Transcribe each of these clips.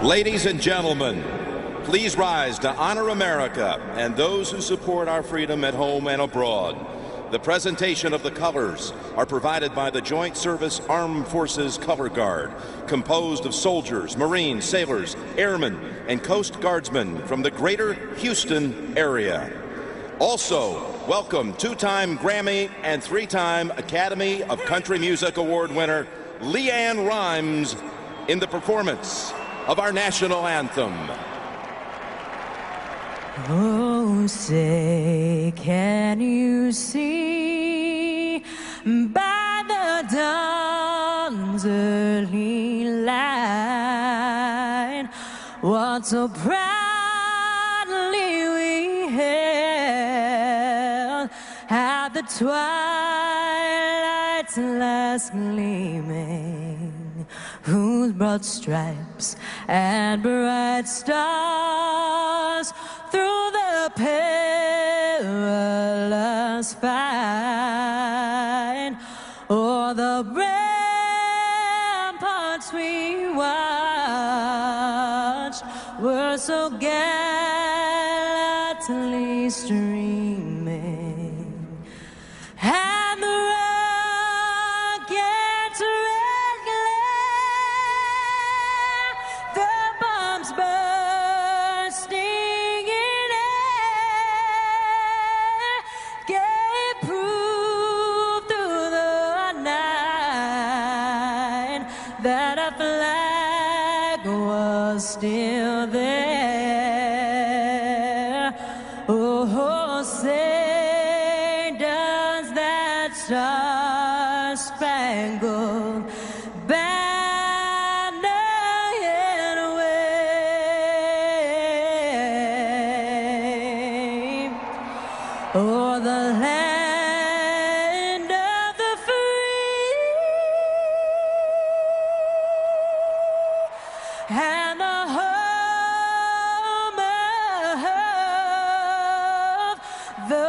Ladies and gentlemen, please rise to honor America and those who support our freedom at home and abroad. The presentation of the colors are provided by the Joint Service Armed Forces Color Guard, composed of soldiers, Marines, sailors, airmen, and Coast Guardsmen from the greater Houston area. Also, welcome two-time Grammy and three-time Academy of Country Music Award winner Leanne Rimes in the performance of our national anthem. Oh, say, can you see by the dawn's early light what so proudly we hailed at the twilight's last gleaming, whose broad stripes and bright stars through the perilous fight o'er the ramparts we watched were so gallantly streaming, and the rocket's red glare, the bombs bursting in air, gave proof through the night that a flag was still there. Oh, say, does that star-spangled banner yet wave o'er the land of the free and the home of the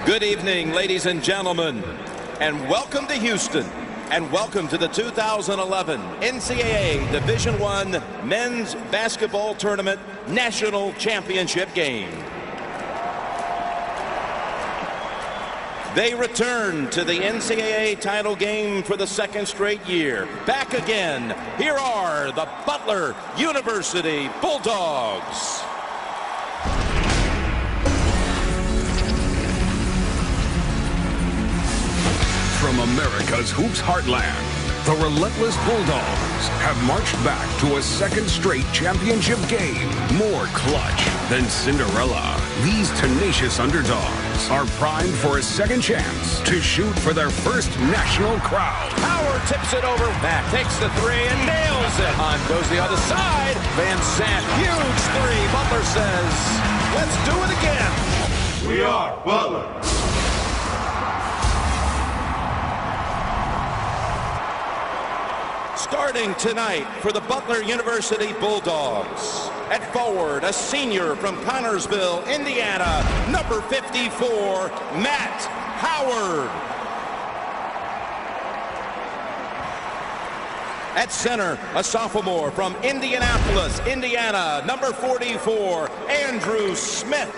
Good evening, ladies and gentlemen, and welcome to Houston, and welcome to the 2011 NCAA Division I Men's Basketball Tournament National Championship game. They return to the NCAA title game for the second straight year. Back again, here are the Butler University Bulldogs. From America's hoops heartland, the relentless Bulldogs have marched back to a second straight championship game. More clutch than Cinderella, these tenacious underdogs are primed for a second chance to shoot for their first national crown. Howard tips it over. Mack takes the three and nails it. On goes the other side. Van Sant, huge three. Butler says, let's do it again. We are Butler. Starting tonight for the Butler University Bulldogs. At forward, a senior from Connorsville, Indiana, number 54, Matt Howard. At center, a sophomore from Indianapolis, Indiana, number 44, Andrew Smith.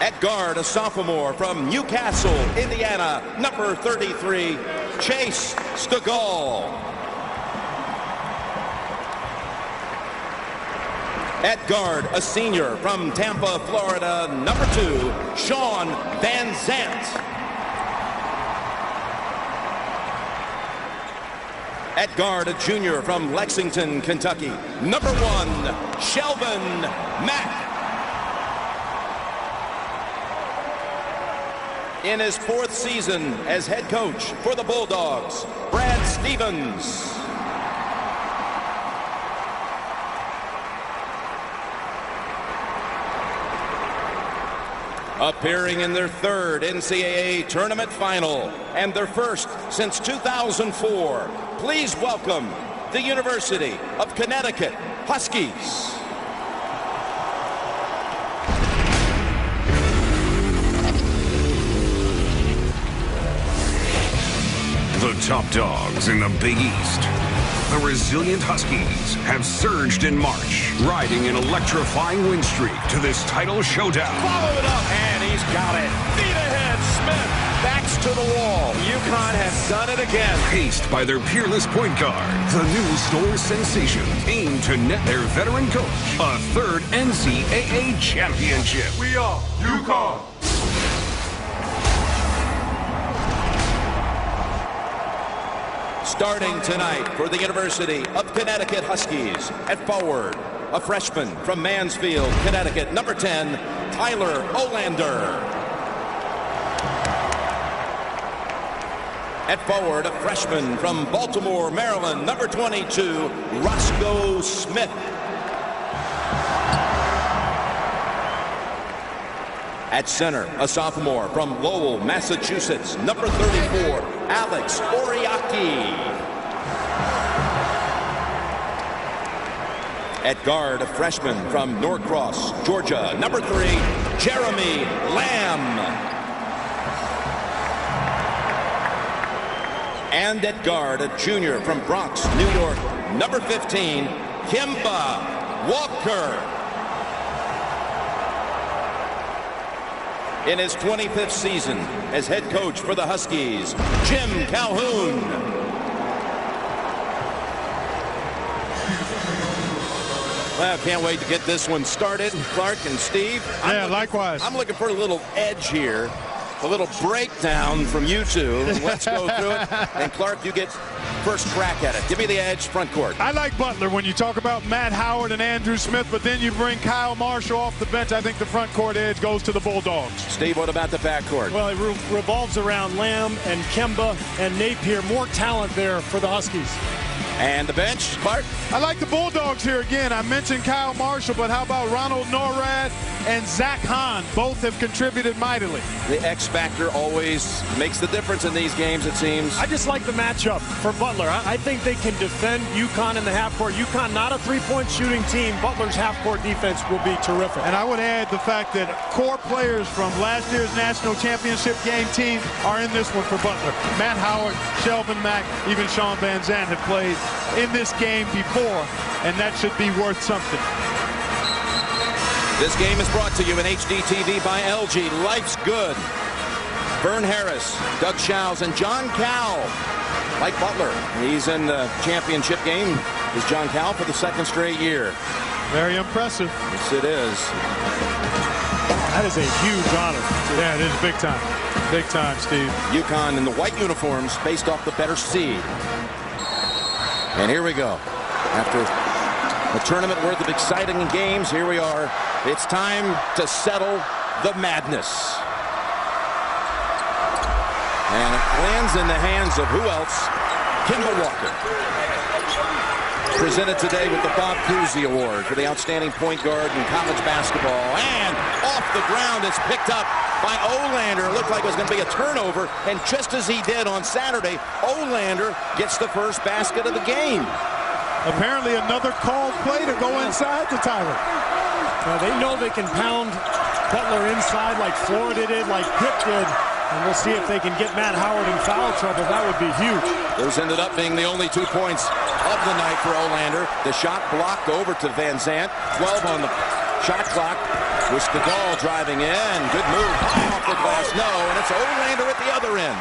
At guard, a sophomore from Newcastle, Indiana, number 33, Chase Stegall. At guard, a senior from Tampa, Florida, number 2, Sean Van Zant. At guard, a junior from Lexington, Kentucky, number 1, Shelvin Mack. In his 4th season as head coach for the Bulldogs, Brad Stevens. Appearing in their 3rd NCAA tournament final and their first since 2004, please welcome the University of Connecticut Huskies. The top dogs in the Big East, the resilient Huskies, have surged in March, riding an electrifying win streak to this title showdown. Follow it up, and he's got it. Feet ahead, Smith. Backs to the wall. UConn has done it again. Paced by their peerless point guard, the new store sensation aim to net their veteran coach a third NCAA championship. We are UConn. Starting tonight for the University of Connecticut Huskies, at forward, a freshman from Mansfield, Connecticut, number 10, Tyler Olander. At forward, a freshman from Baltimore, Maryland, number 22, Roscoe Smith. At center, a sophomore from Lowell, Massachusetts, number 34, Alex Oriaki. At guard, a freshman from Norcross, Georgia, number 3, Jeremy Lamb. And at guard, a junior from Bronx, New York, number 15, Kemba Walker. In his 25th season as head coach for the Huskies, Jim Calhoun. Well, can't wait to get this one started. Clark and Steve. Yeah, likewise. I'm looking for a little edge here, a little breakdown from you two. Let's go through it. And Clark, you get first crack at it. Give me the edge, front court. I like Butler when you talk about Matt Howard and Andrew Smith, but then you bring Kyle Marshall off the bench. I think the front court edge goes to the Bulldogs. Steve, what about the back court? Well, it revolves around Lamb and Kemba and Napier. More talent there for the Huskies. And the bench, Clark? I like the Bulldogs here again. I mentioned Kyle Marshall, but how about Ronald Norrad and Zach Hahn? Both have contributed mightily. The X factor always makes the difference in these games, it seems. I just like the matchup for Butler. I think they can defend UConn in the half court. UConn not a three-point shooting team. Butler's half-court defense will be terrific. And I would add the fact that core players from last year's national championship game team are in this one for Butler. Matt Howard, Shelvin Mack, even Sean Van Zandt have played in this game before, and that should be worth something. This game is brought to you in HD TV by LG. Life's good. Vern Harris, Doug Shows, and John Cowell. Like Butler, he's in the championship game. Is John Cowell for the second straight year. Very impressive. Yes, it is. That is a huge honor. Yeah, it is big time. Big time, Steve. UConn in the white uniforms based off the better seed. And here we go. After a tournament worth of exciting games, here we are. It's time to settle the madness. And it lands in the hands of who else? Kemba Walker. Presented today with the Bob Cousy Award for the outstanding point guard in college basketball. And off the ground, it's picked up by Olander. It looked like it was going to be a turnover. And just as he did on Saturday, Olander gets the first basket of the game. Apparently another called play to go inside to Tyler. Now they know they can pound Butler inside like Florida did, like Pitt did. And we'll see if they can get Matt Howard in foul trouble. That would be huge. Those ended up being the only 2 points of the night for Olander. The shot blocked over to Van Zandt. 12 on the shot clock. With Stegall driving in. Good move. Off the glass. No. And it's Olander at the other end.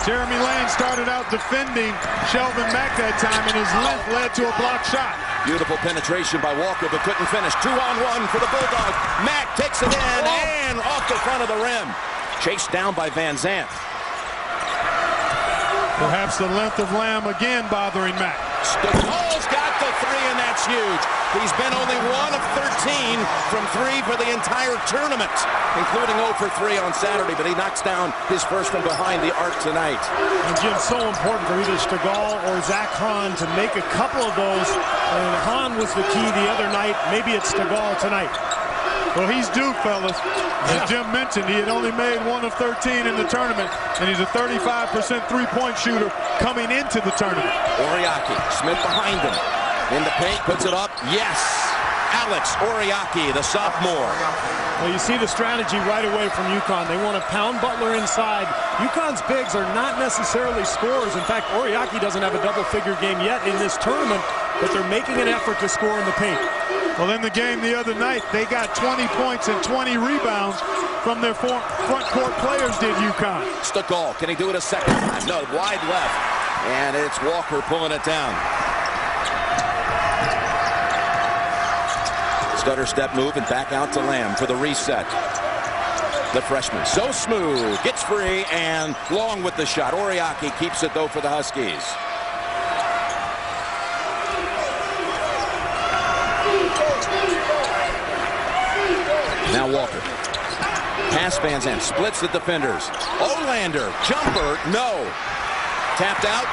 Jeremy Lane started out defending Shelvin Mack that time, and his length led to a blocked shot. Beautiful penetration by Walker, but couldn't finish. 2-on-1 for the Bulldogs. Mack takes it in and off the front of the rim. Chased down by Van Zandt. Perhaps the length of Lamb again bothering Mack. Stegall's got the three, and that's huge. He's been only 1 of 13 from 3 for the entire tournament, including 0 for 3 on Saturday, but he knocks down his first from behind the arc tonight. And Jim, so important for either Stegall or Zach Hahn to make a couple of those. And Hahn was the key the other night. Maybe it's Stegall tonight. Well, he's due, fellas. As Jim mentioned, he had only made 1 of 13 in the tournament, and he's a 35% three-point shooter coming into the tournament. Oriaki, Smith behind him. In the paint, puts it up. Yes! Alex Oriaki, the sophomore. Well, you see the strategy right away from UConn. They want to pound Butler inside. UConn's bigs are not necessarily scorers. In fact, Oriaki doesn't have a double-figure game yet in this tournament, but they're making an effort to score in the paint. Well, in the game the other night, they got 20 points and 20 rebounds from their front court players, did UConn. Stukal, can he do it a second time? No, wide left. And it's Walker pulling it down. Stutter step move and back out to Lamb for the reset. The freshman, so smooth, gets free and long with the shot. Oriaki keeps it though for the Huskies. Now Walker. Pass Van Zandt, splits the defenders. Olander, jumper, no. Tapped out.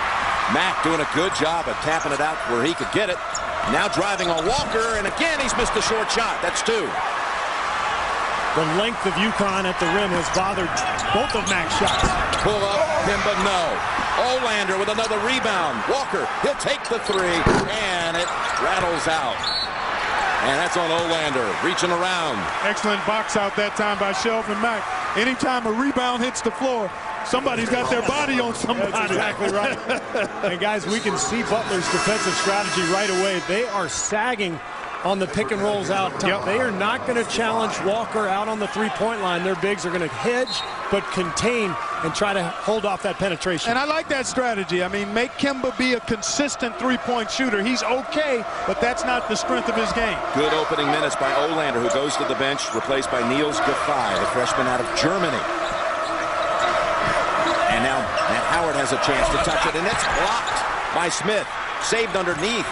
Mack doing a good job of tapping it out where he could get it. Now driving on Walker, and again he's missed a short shot. That's two. The length of UConn at the rim has bothered both of Mack's shots. Pull up, Pimba, no. Olander with another rebound. Walker, he'll take the three, and it rattles out. And that's on Olander, reaching around. Excellent box out that time by Shelvin Mack. Anytime a rebound hits the floor, somebody's got their body on somebody. That's exactly right. And guys, we can see Butler's defensive strategy right away. They are sagging on the pick and rolls out top. Yep. They are not going to challenge Walker out on the three-point line. Their bigs are going to hedge but contain and try to hold off that penetration. And I like that strategy. I mean, make Kemba be a consistent three-point shooter. He's okay, but that's not the strength of his game. Good opening minutes by Olander, who goes to the bench, replaced by Niels Gaffey, the freshman out of Germany. And now Matt Howard has a chance to touch it, and it's blocked by Smith. Saved underneath.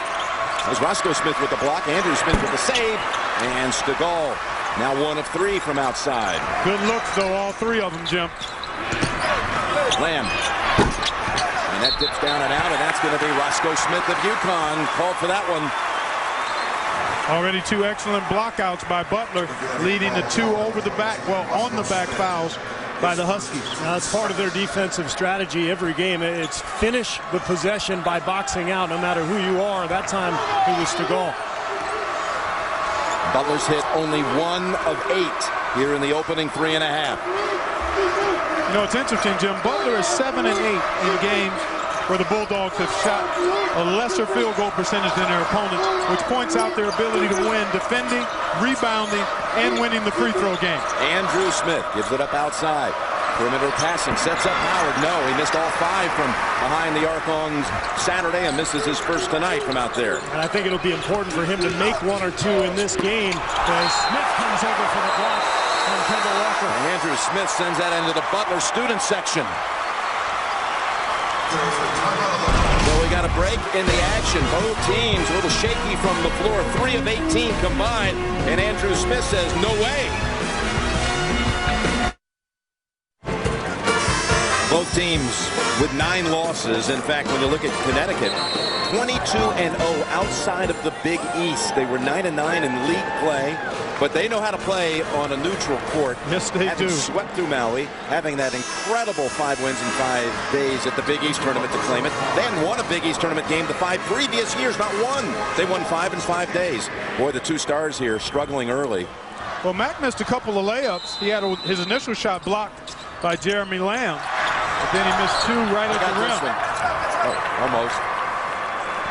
It was Roscoe Smith with the block, Andrew Smith with the save, and Stegall now 1 of 3 from outside. Good looks, though, all 3 of them, Jim. Lamb. And that dips down and out, and that's going to be Roscoe Smith of UConn. Called for that one. Already 2 excellent blockouts by Butler, leading to 2 over the back, well, on the back fouls by the Huskies. Now, it's part of their defensive strategy every game. It's finish the possession by boxing out, no matter who you are. That time, it was Stegall. Butler's hit only 1 of 8 here in the opening 3.5. You know, it's interesting, Jim. Butler is 7 and 8 in games where the Bulldogs have shot a lesser field goal percentage than their opponents, which points out their ability to win defending, rebounding, and winning the free throw game. Andrew Smith gives it up outside. Perimeter passing, sets up Howard. No, he missed all 5 from behind the arc on Saturday and misses his first tonight from out there. And I think it'll be important for him to make 1 or 2 in this game as Smith comes over for the block on Kemba Walker. And Andrew Smith sends that into the Butler student section. So we got a break in the action. Both teams a little shaky from the floor. 3 of 18 combined. And Andrew Smith says, no way. Both teams with 9 losses. In fact, when you look at Connecticut, 22-0 outside of the Big East. They were 9-9 in league play, but they know how to play on a neutral court. Yes, they do. Swept through Maui, having that incredible 5 wins in 5 days at the Big East tournament to claim it. They hadn't won a Big East tournament game the 5 previous years, not one. They won 5 in 5 days. Boy, the 2 stars here struggling early. Well, Mack missed a couple of layups. He had his initial shot blocked by Jeremy Lamb, but then he missed 2 right at the rim. Oh, almost.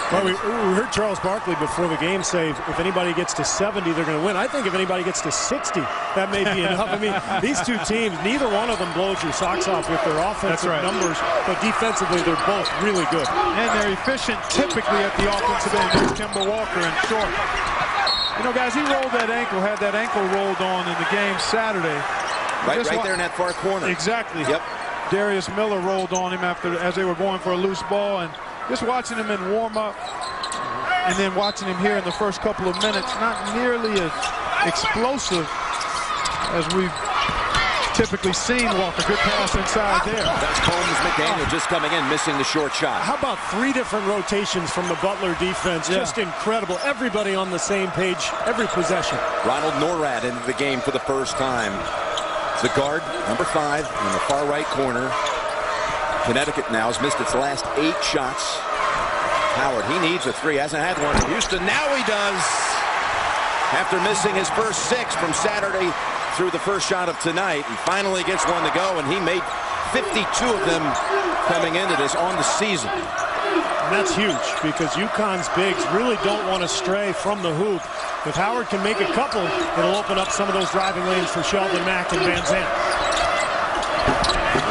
Well, we heard Charles Barkley before the game say if anybody gets to 70, they're going to win. I think if anybody gets to 60, that may be enough. I mean, these 2 teams, neither one of them blows your socks off with their offensive numbers, but defensively, they're both really good. And they're efficient typically at the offensive end. There's Kemba Walker and short. You know, guys, he rolled that ankle, had that ankle rolled on in the game Saturday. Right there in that far corner. Exactly. Yep. Darius Miller rolled on him as they were going for a loose ball, and just watching him in warm-up and then watching him here in the first couple of minutes, not nearly as explosive as we've typically seen Walker. Good pass inside there. That's Combs McDaniel just coming in, missing the short shot. How about 3 different rotations from the Butler defense? Yeah. Just incredible. Everybody on the same page, every possession. Ronald Norrad into the game for the first time. The guard, number 5, in the far right corner. Connecticut now has missed its last 8 shots. Howard, he needs a 3. Hasn't had one in Houston. Now he does. After missing his first 6 from Saturday through the first shot of tonight, he finally gets one to go, and he made 52 of them coming into this on the season. And that's huge because UConn's bigs really don't want to stray from the hoop. If Howard can make a couple, it'll open up some of those driving lanes for Sheldon Mack and Van Zandt.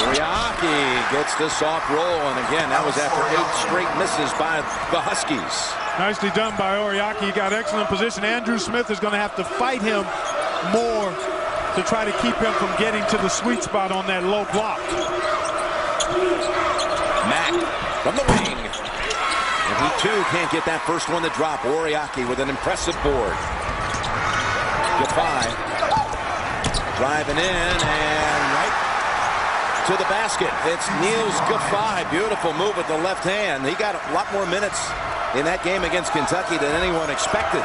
Oriaki gets the soft roll, and again, that was after 8 straight misses by the Huskies. Nicely done by Oriaki. He got excellent position. Andrew Smith is going to have to fight him more to try to keep him from getting to the sweet spot on that low block. Mack from the wing. And he, too, can't get that first one to drop. Oriaki with an impressive board. Defy driving in and right to the basket. It's Niels Gaffey. Beautiful move with the left hand. He got a lot more minutes in that game against Kentucky than anyone expected.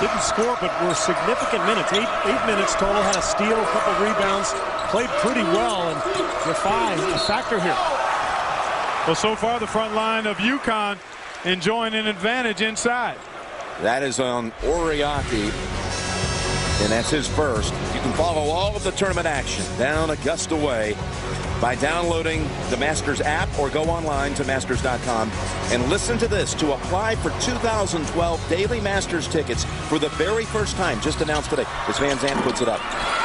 Didn't score, but were significant minutes. Eight minutes total. Had a steal, a couple rebounds. Played pretty well, and Gaffey a factor here. Well, so far the front line of UConn enjoying an advantage inside. That is on Oriaki, and that's his first. You can follow all of the tournament action down Augusta way by downloading the Masters app or go online to Masters.com and listen to this. To apply for 2012 Daily Masters tickets for the very first time, just announced today, as Van Zandt puts it up.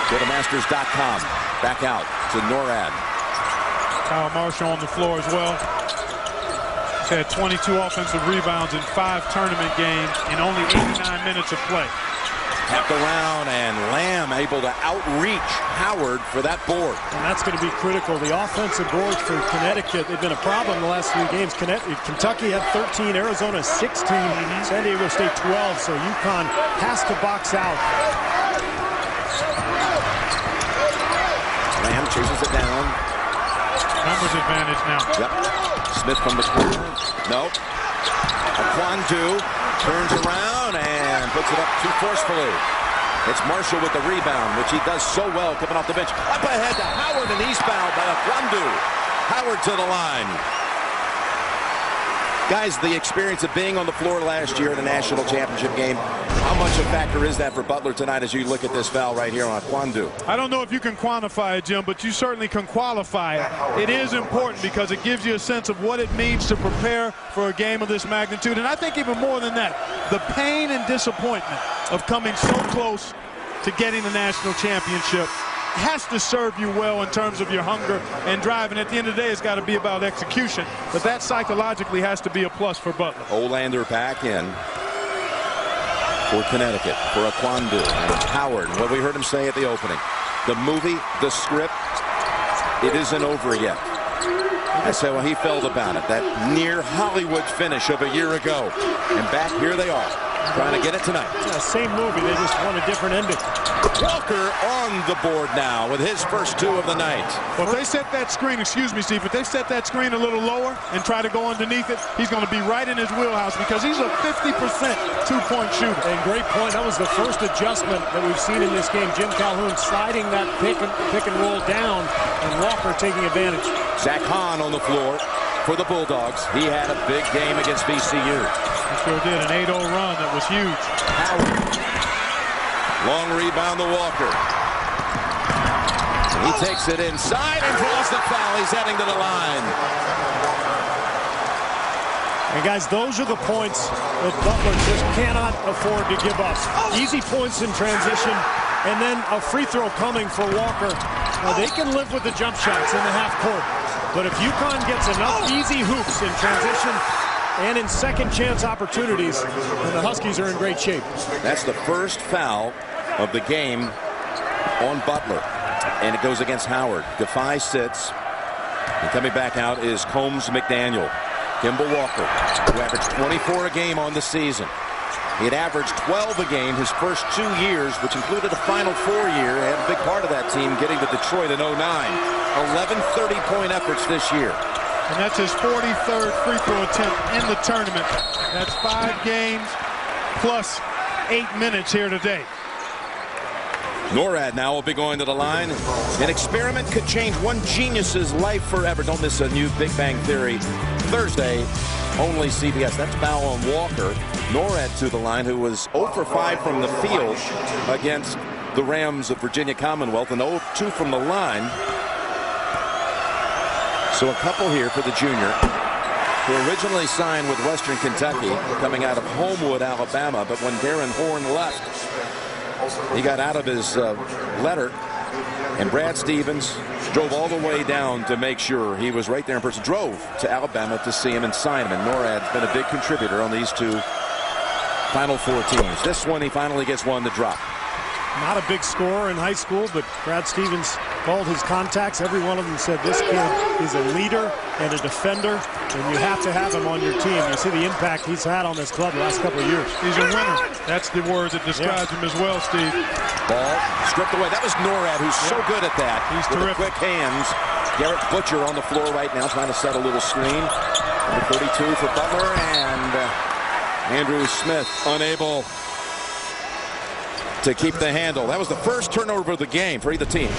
Go to Masters.com. Back out to NORAD. Kyle Marshall on the floor as well. He's had 22 offensive rebounds in 5 tournament games in only 89 minutes of play. Tapped around, and Lamb able to outreach Howard for that board. And that's going to be critical. The offensive boards for Connecticut, they've been a problem the last 3 games. Kentucky had 13, Arizona 16, San Diego State 12, so UConn has to box out. Lamb chases it down. Numbers advantage now. Yep. Smith from the corner. Nope. Akwandu turns around and puts it up too forcefully. It's Marshall with the rebound, which he does so well coming off the bench. Up ahead to Howard, and he's fouled by Akwandu. Howard to the line. Guys, the experience of being on the floor last year in the national championship game, how much a factor is that for Butler tonight as you look at this foul right here on Akwandu? I don't know if you can quantify it, Jim, but you certainly can qualify it. It is important because it gives you a sense of what it means to prepare for a game of this magnitude. And I think even more than that, the pain and disappointment of coming so close to getting the national championship has to serve you well in terms of your hunger and drive. And at the end of the day, it's got to be about execution. But that psychologically has to be a plus for Butler. Olander back in for Connecticut, for Akwandu and Howard. What we heard him say at the opening. The movie, the script, it isn't over yet. I said, well, he felt about it. That near Hollywood finish of a year ago. And back here they are, trying to get it tonight. Yeah, same movie, they just want a different ending. Walker on the board now with his first 2 of the night. Well, if they set that screen, excuse me, Steve, if they set that screen a little lower and try to go underneath it, he's going to be right in his wheelhouse because he's a 50% two-point shooter. And great point. That was the first adjustment that we've seen in this game. Jim Calhoun sliding that pick and roll down, and Walker taking advantage. Zach Hahn on the floor for the Bulldogs. He had a big game against VCU. He sure did. An 8-0 run that was huge. Howard. Long rebound to Walker. He takes it inside and draws the foul. He's heading to the line. And guys, those are the points that Butler just cannot afford to give up. Easy points in transition, and then a free throw coming for Walker. Now, they can live with the jump shots in the half court, but if UConn gets enough easy hoops in transition and in second chance opportunities, then the Huskies are in great shape. That's the first foul of the game on Butler, and it goes against Howard. Gaffey sits, and coming back out is Combs McDaniel. Kimball Walker, who averaged 24 a game on the season. He had averaged 12 a game his first 2 years, which included a Final Four year. He had a big part of that team getting to Detroit in 09. 11 30-point efforts this year. And that's his 43rd free throw attempt in the tournament. That's 5 games plus 8 minutes here today. NORAD now will be going to the line. An experiment could change one genius's life forever. Don't miss a new Big Bang Theory Thursday. Only CBS. That's foul on Walker. NORAD to the line, who was 0 for 5 from the field against the Rams of Virginia Commonwealth, and 0-2 from the line. So a couple here for the junior, who originally signed with Western Kentucky, coming out of Homewood, Alabama. But when Darren Horn left, he got out of his letter, and Brad Stevens drove all the way down to make sure he was right there in person. Drove to Alabama to see him and sign him. And NORAD's been a big contributor on these two Final Four teams. This one, he finally gets one to drop. Not a big scorer in high school, but Brad Stevens called his contacts. Every one of them said this kid is a leader and a defender, and you have to have him on your team. You see the impact he's had on this club the last couple of years. He's a winner. That's the word that describes him as well, Steve. Ball stripped away. That was NORAD, who's so good at that. He's with terrific. Quick hands. Garrett Butcher on the floor right now, trying to set a little screen. Number 32 for Butler, and Andrew Smith unable to keep the handle. That was the first turnover of the game for either team.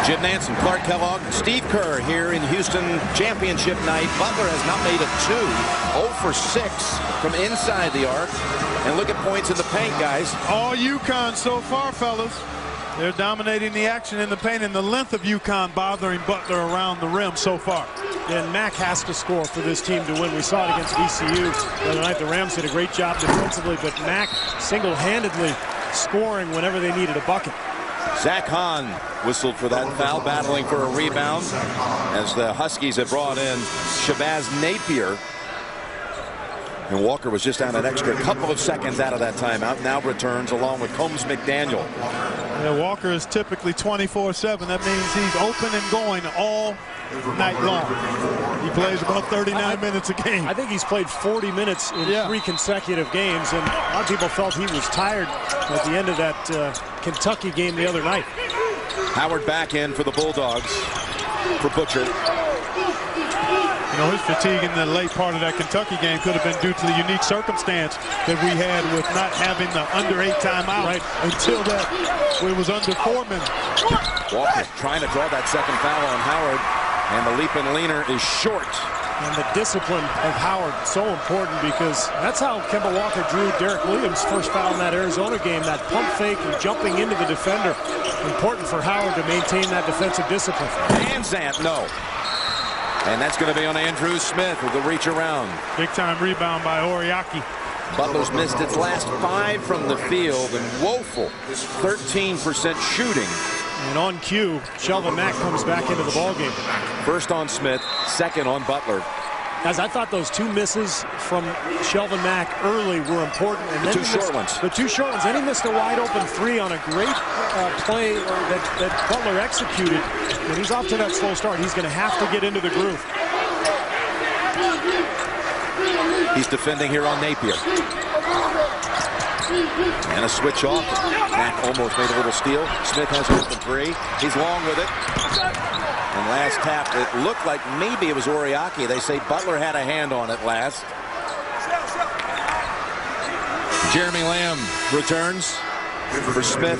Jim Nansen, Clark Kellogg, Steve Kerr here in Houston championship night. Butler has not made a 2. 0 for 6 from inside the arc. And look at points in the paint, guys. All UConn so far, fellas. They're dominating the action in the paint, and the length of UConn bothering Butler around the rim so far. And Mack has to score for this team to win. We saw it against VCU the other night. The Rams did a great job defensively, but Mack single-handedly scoring whenever they needed a bucket. Zach Hahn whistled for that foul, battling for a rebound as the Huskies have brought in Shabazz Napier. And Walker was just down an extra couple of seconds out of that timeout. Now returns along with Combs McDaniel. Yeah, Walker is typically 24/7. That means he's open and going all night long. He plays about 39 minutes a game. I think he's played 40 minutes in 3 consecutive games, and a lot of people felt he was tired at the end of that Kentucky game the other night. Howard back in for the Bulldogs for Butcher. You know, his fatigue in the late part of that Kentucky game could have been due to the unique circumstance that we had with not having the under 8 timeout until that it was under 4 minutes. Walker trying to draw that second foul on Howard, and the leap and leaner is short. And the discipline of Howard, so important, because that's how Kemba Walker drew Derek Williams' first foul in that Arizona game. That pump fake and jumping into the defender. Important for Howard to maintain that defensive discipline. And Zant, no. And that's going to be on Andrew Smith with the reach around. Big-time rebound by Oriaki. Butler's missed its last 5 from the field, and woeful 13% shooting. And on cue, Shelvin Mack comes back into the ballgame. First on Smith, second on Butler. Guys, I thought those 2 misses from Shelvin Mack early were important. And then The 2 short ones. The 2 short ones. Then he missed a wide open 3 on a great play that Butler executed. And he's off to that slow start. He's going to have to get into the groove. He's defending here on Napier. And a switch off. Mack almost made a little steal. Smith has an open 3. He's long with it. And last tap, it looked like maybe it was Oriaki. They say Butler had a hand on it last. Jeremy Lamb returns for Smith.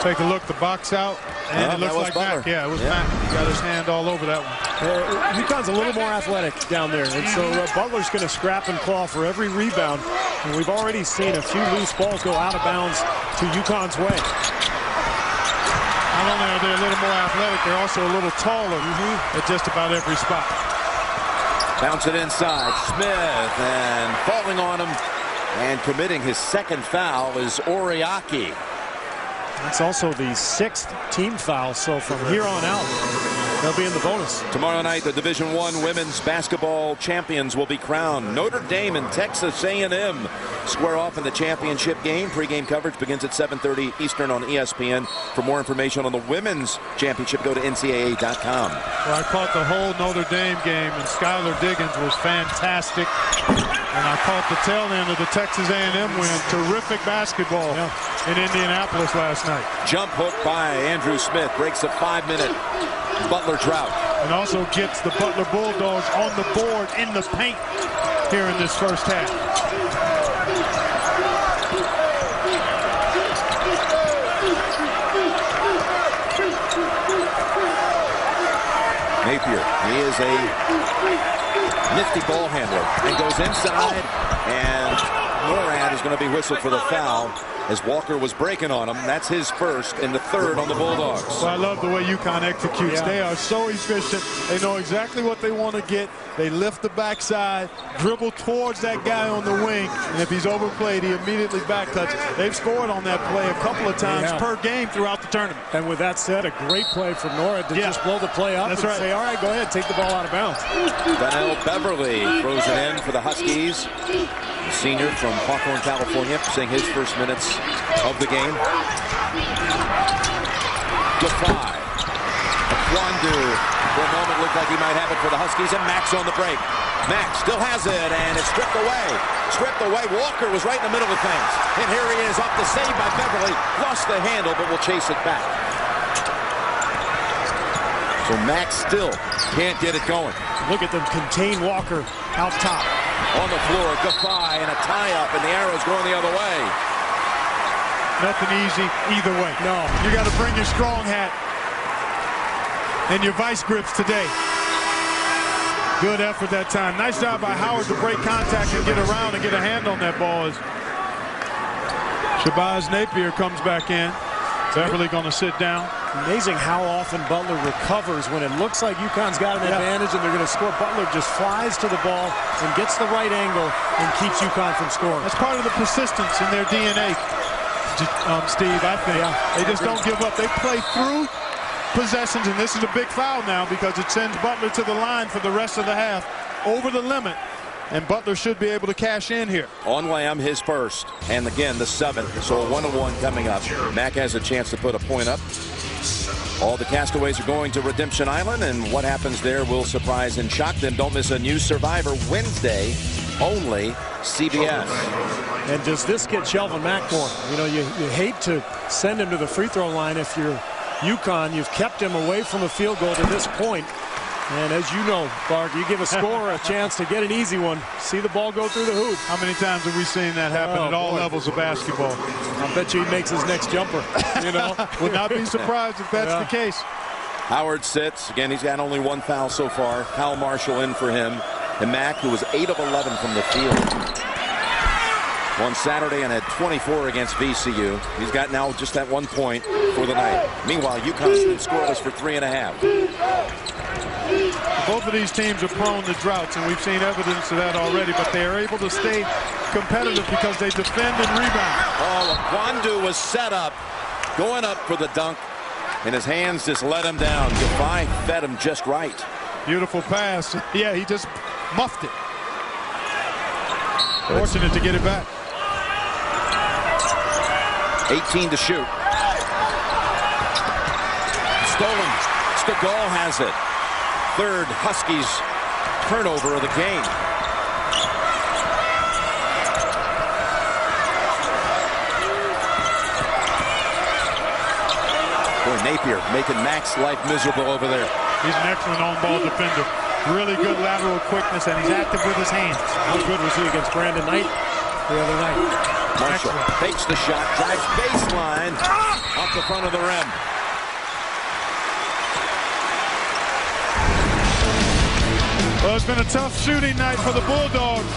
Take a look, the box out, and it looks like Butler. Mack. Yeah, it was Mack. He got his hand all over that one. UConn's a little more athletic down there, and so Butler's going to scrap and claw for every rebound. And we've already seen a few loose balls go out of bounds to UConn's way. Not only are they a little more athletic, they're also a little taller at just about every spot. Bounce it inside. Smith, and falling on him and committing his second foul is Oriaki. That's also the 6th team foul, so from here on out, They'll be in the bonus. Tomorrow night, the Division I women's basketball champions will be crowned. Notre Dame and Texas A&M square off in the championship game. Pre-game coverage begins at 7:30 Eastern on ESPN. For more information on the women's championship, go to NCAA.com. Well, I caught the whole Notre Dame game, and Skylar Diggins was fantastic. And I caught the tail end of the Texas A&M win. Terrific basketball in Indianapolis last night. Jump hook by Andrew Smith breaks a 5-minute Butler drought. And also gets the Butler Bulldogs on the board in the paint here in this first half. Napier, he is a nifty ball handler and goes inside, and Morad is going to be whistled for the foul as Walker was breaking on him. That's his first and the third on the Bulldogs. Well, I love the way UConn executes. They are so efficient. They know exactly what they want to get. They lift the backside, dribble towards that guy on the wing, and if he's overplayed, he immediately back cuts. They've scored on that play a couple of times per game throughout the tournament. And with that said, a great play from Norad to just blow the play up and say, all right, go ahead, take the ball out of bounds. Donnell Beverly throws it in for the Huskies. The senior from Hawthorne, California, seeing his first minutes of the game. Defy. Kwandu for a moment looked like he might have it for the Huskies, and Max on the break. Max still has it, and it's stripped away. Stripped away. Walker was right in the middle of things. And here he is, off the save by Beverly. Lost the handle, but will chase it back. So Max still can't get it going. Look at them contain Walker out top. On the floor, Defy and a tie-up, and the arrow's going the other way. Nothing easy either way. No. You got to bring your strong hat and your vice grips today. Good effort that time. Nice job by Howard to break contact and get around and get a hand on that ball. As Shabazz Napier comes back in. Beverly going to sit down. Amazing how often Butler recovers when it looks like UConn's got an advantage and they're going to score. Butler just flies to the ball and gets the right angle and keeps UConn from scoring. That's part of the persistence in their DNA, Steve, I think. They just don't give up. They play through possessions, and this is a big foul now because it sends Butler to the line for the rest of the half, over the limit, and Butler should be able to cash in here. On Lamb, his first, and again the 7th, so a 1-1 coming up. Mack has a chance to put a point up. All the castaways are going to Redemption Island, and what happens there will surprise and shock them. Don't miss a new Survivor Wednesday, only CBS. And does this get Shelvin Mack going? You know, you hate to send him to the free throw line if you're UConn. You've kept him away from a field goal to this point. And as you know, Clark, you give a scorer a chance to get an easy one. See the ball go through the hoop. How many times have we seen that happen at all levels of basketball? I bet you he makes his next jumper. You know, would not be surprised if that's the case. Howard sits. Again, he's got only one foul so far. Kyle Marshall in for him. And Mack, who was 8 of 11 from the field on Saturday and had 24 against VCU. He's got now just that 1 point for the night. Meanwhile, UConn's been scoreless for 3.5. Both of these teams are prone to droughts, and we've seen evidence of that already, but they are able to stay competitive because they defend and rebound. Oh, Kwandu was set up, going up for the dunk, and his hands just let him down. Defy fed him just right. Beautiful pass. Yeah, he just muffed it. Fortunate to get it back. 18 to shoot. Stolen. Stegall has it. Third Huskies turnover of the game. Boy, Napier making Mack's life miserable over there. He's an excellent on-ball defender. Really good lateral quickness, and he's active with his hands. How good was he against Brandon Knight the other night? Marshall takes the shot, drives baseline, off the front of the rim. Well, it's been a tough shooting night for the Bulldogs.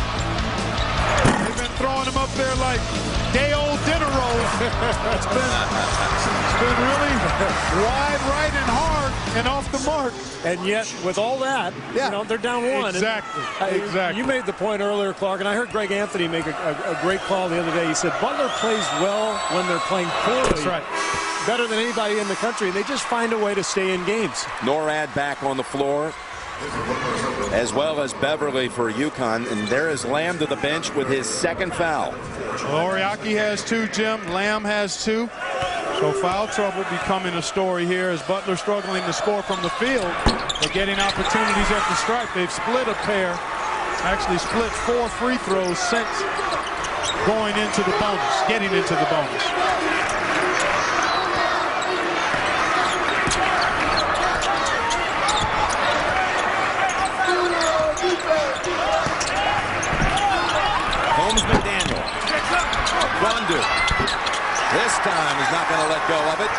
They've been throwing them up there like day-old dinner rolls. It's been really wide right and hard and off the mark. And yet, with all that, you know, they're down 1. Exactly. And, you made the point earlier, Clark, and I heard Greg Anthony make a great call the other day. He said Butler plays well when they're playing poorly. That's right. better than anybody in the country, and they just find a way to stay in games. Norad back on the floor, as well as Beverly for UConn, and there is Lamb to the bench with his second foul. Well, Oriaki has 2, Jim. Lamb has 2. So foul trouble becoming a story here as Butler struggling to score from the field. They're getting opportunities at the stripe. They've split a pair, actually split 4 free throws since going into the bonus, getting into the bonus. Holmes McDaniel. Wandu. This time he's not going to let go of it.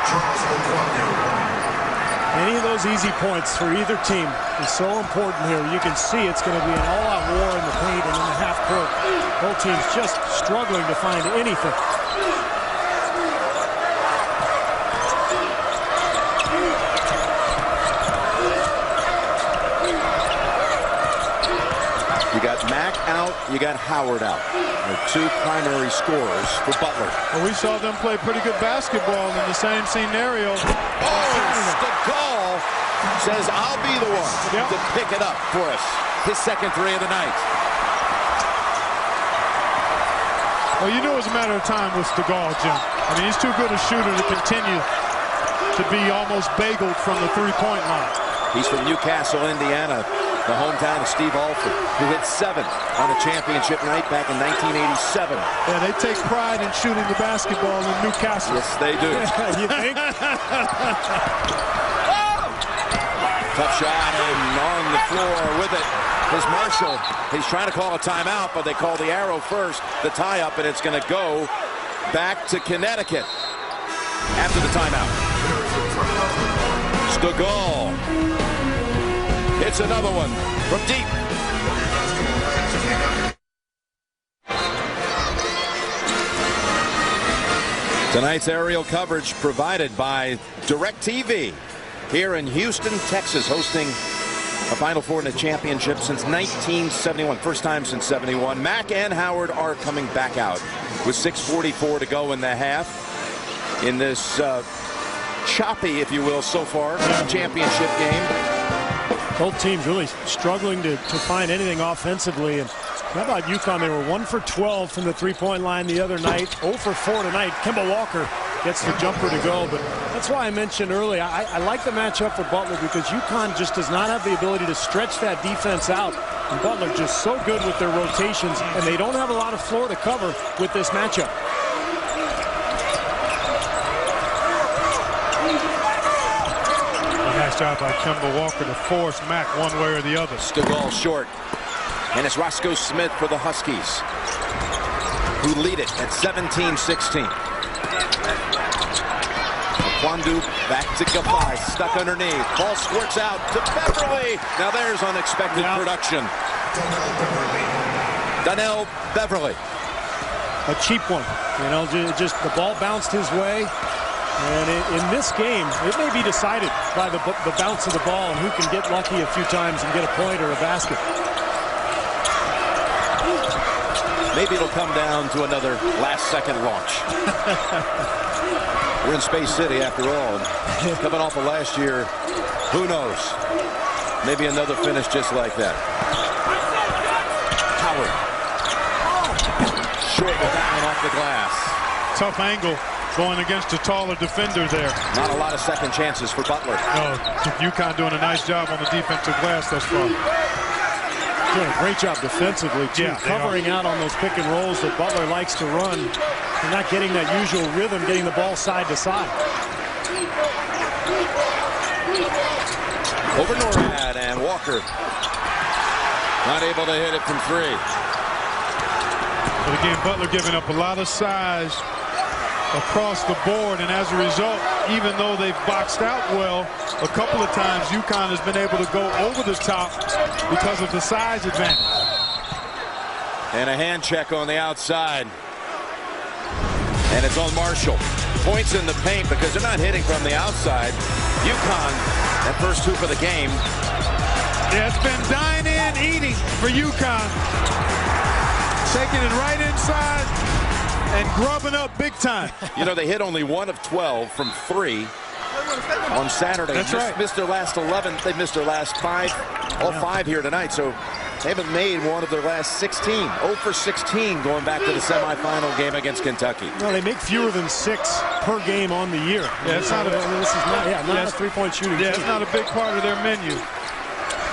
Any of those easy points for either team is so important here. You can see it's going to be an all-out war in the paint and in the half court. Both teams just struggling to find anything. You got Mack out, you got Howard out. The 2 primary scorers for Butler. Well, we saw them play pretty good basketball in the same scenario. Oh, Stegall says, I'll be the one to pick it up for us. His second 3 of the night. Well, you knew it was a matter of time with Stegall, Jim. I mean, he's too good a shooter to continue to be almost bageled from the 3-point line. He's from Newcastle, Indiana, the hometown of Steve Alford, who hit 7 on a championship night back in 1987. Yeah, they take pride in shooting the basketball in Newcastle. Yes, they do. You think? Tough shot, and on the floor with it is Marshall. He's trying to call a timeout, but they call the arrow first, the tie-up, and it's going to go back to Connecticut after the timeout. Stegall hits another one from deep. Tonight's aerial coverage provided by DirecTV here in Houston, Texas, hosting a Final Four in a championship since 1971. First time since 71. Mack and Howard are coming back out with 6:44 to go in the half in this choppy, if you will, so far championship game. Both teams really struggling to find anything offensively. And how about UConn? They were 1 for 12 from the 3-point line the other night. 0 for 4 tonight. Kemba Walker gets the jumper to go. But that's why I mentioned earlier, I like the matchup for Butler because UConn just does not have the ability to stretch that defense out. And Butler just so good with their rotations, and they don't have a lot of floor to cover with this matchup. Nice job by Kemba Walker to force Mack one way or the other. Stegall short. And it's Roscoe Smith for the Huskies, who lead it at 17-16. Wandu back to Gaffai, stuck underneath. Ball squirts out to Beverly. Now there's unexpected production. Donnell Beverly. A cheap one. You know, just the ball bounced his way. And in this game, it may be decided by the bounce of the ball and who can get lucky a few times and get a point or a basket. Maybe it'll come down to another last-second launch. We're in Space City after all. Coming off of last year, who knows? Maybe another finish just like that. Howard. Short down off the glass. Tough angle going against a taller defender there. Not a lot of second chances for Butler. No, UConn doing a nice job on the defensive glass thus far. Doing a great job defensively, too. Covering out on those pick and rolls that Butler likes to run. They're not getting that usual rhythm, getting the ball side to side. Over Norad, and Walker not able to hit it from 3. But again, Butler giving up a lot of size across the board, and as a result, even though they've boxed out well, a couple of times UConn has been able to go over the top because of the size advantage. And a hand check on the outside. And it's on Marshall. Points in the paint because they're not hitting from the outside. UConn, that first hoop of the game. Yeah, it's been dine in, eating for UConn. Taking it right inside. and grubbing up big time. You know, they hit only 1 of 12 from 3 on Saturday. That's right. Missed their last 11. They missed their last 5, all 5 here tonight. So they haven't made one of their last 16. 0 for 16 going back to the semifinal game against Kentucky. No, they make fewer than 6 per game on the year. Yeah, it's not this is not a three-point shooting team. It's not a big part of their menu.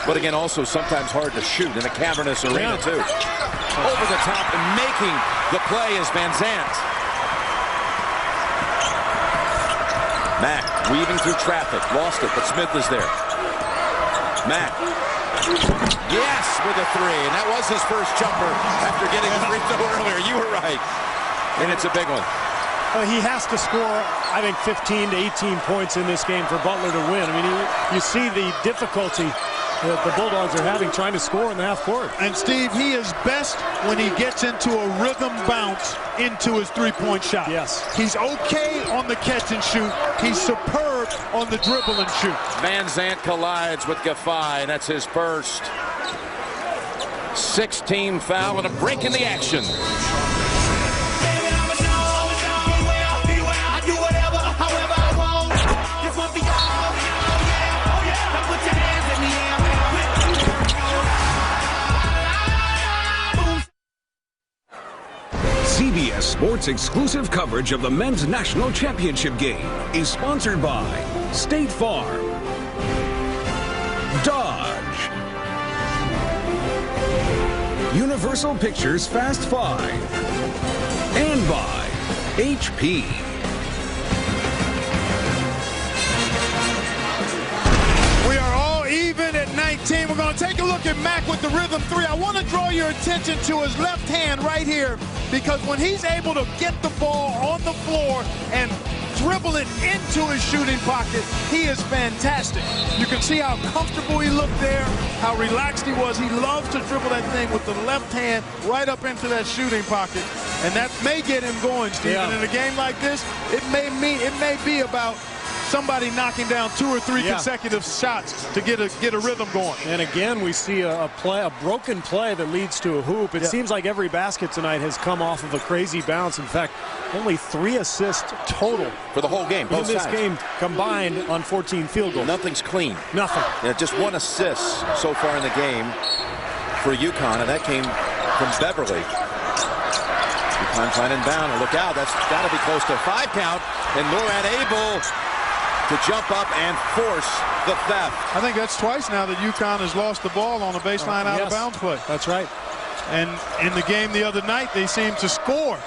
But again, also sometimes hard to shoot in a cavernous arena, too. Over the top and making the play is Van Zandt. Mack weaving through traffic. Lost it, but Smith is there. Mack. Yes, with a 3. And that was his first jumper after getting the free throw earlier. You were right. And it's a big one. He has to score, I think, 15 to 18 points in this game for Butler to win. I mean, you see the difficulty that the Bulldogs are having trying to score in the half court. And Steve, he is best when he gets into a rhythm bounce into his three-point shot. Yes. He's okay on the catch and shoot. He's superb on the dribble and shoot. Van Zandt collides with Gaffai, and that's his first. 6-team foul and a break in the action. CBS Sports exclusive coverage of the men's national championship game is sponsored by State Farm, Dodge, Universal Pictures Fast 5, and by HP. We are all even at 19. We're going to take a look at Mack with the rhythm 3. I want to draw your attention to his left hand right here, because when he's able to get the ball on the floor and dribble it into his shooting pocket, he is fantastic. You can see how comfortable he looked there, how relaxed he was. He loves to dribble that thing with the left hand right up into that shooting pocket, and that may get him going, Steve. Yeah. And in a game like this, it may be about somebody knocking down 2 or 3 consecutive shots to get a rhythm going. And again, we see a broken play that leads to a hoop. It seems like every basket tonight has come off of a crazy bounce. In fact, only 3 assists total For the whole game, both in this sides. game combined on 14 field goals. Nothing's clean. Nothing. Yeah, just 1 assist so far in the game for UConn, and that came from Beverly. UConn trying to inbound, and look out, that's got to be close to a 5 count, and Norad able to jump up and force the theft. I think that's twice now that UConn has lost the ball on a baseline out-of-bounds play. That's right. And in the game the other night, they seemed to score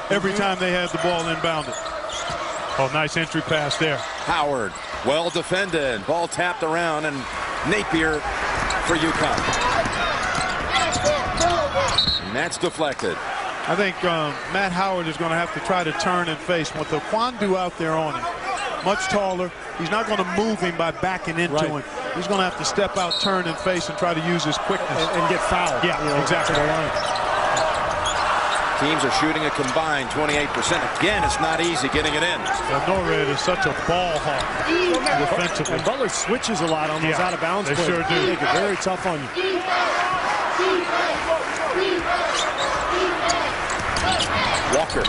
every time they had the ball inbounded. Oh, nice entry pass there. Howard, well defended. Ball tapped around, and Napier for UConn. And that's deflected. I think Matt Howard is going to have to try to turn and face with the Kwandu out there on him. Much taller. He's not going to move him by backing into him. He's going to have to step out, turn and face, and try to use his quickness. And get fouled. Yeah, exactly. Teams are shooting a combined 28%. Again, it's not easy getting it in. Norred is such a ball hawk defensively. And Butler switches a lot on those out-of-bounds they plays. sure do. They make it very tough on you. Walker.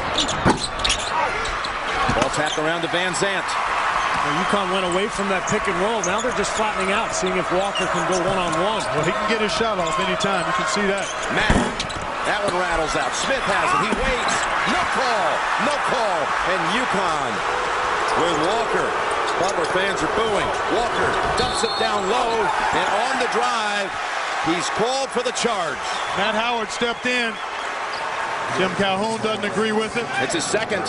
Ball tapped around to Van Zandt. Well, UConn went away from that pick and roll. Now they're just flattening out, seeing if Walker can go one-on-one. Well, he can get his shot off anytime. You can see that. Mack. That one rattles out. Smith has it. He waits. No call. No call. And UConn with Walker. Butler fans are booing. Walker dumps it down low. And on the drive, he's called for the charge. Matt Howard stepped in. Jim Calhoun doesn't agree with it. It's his second.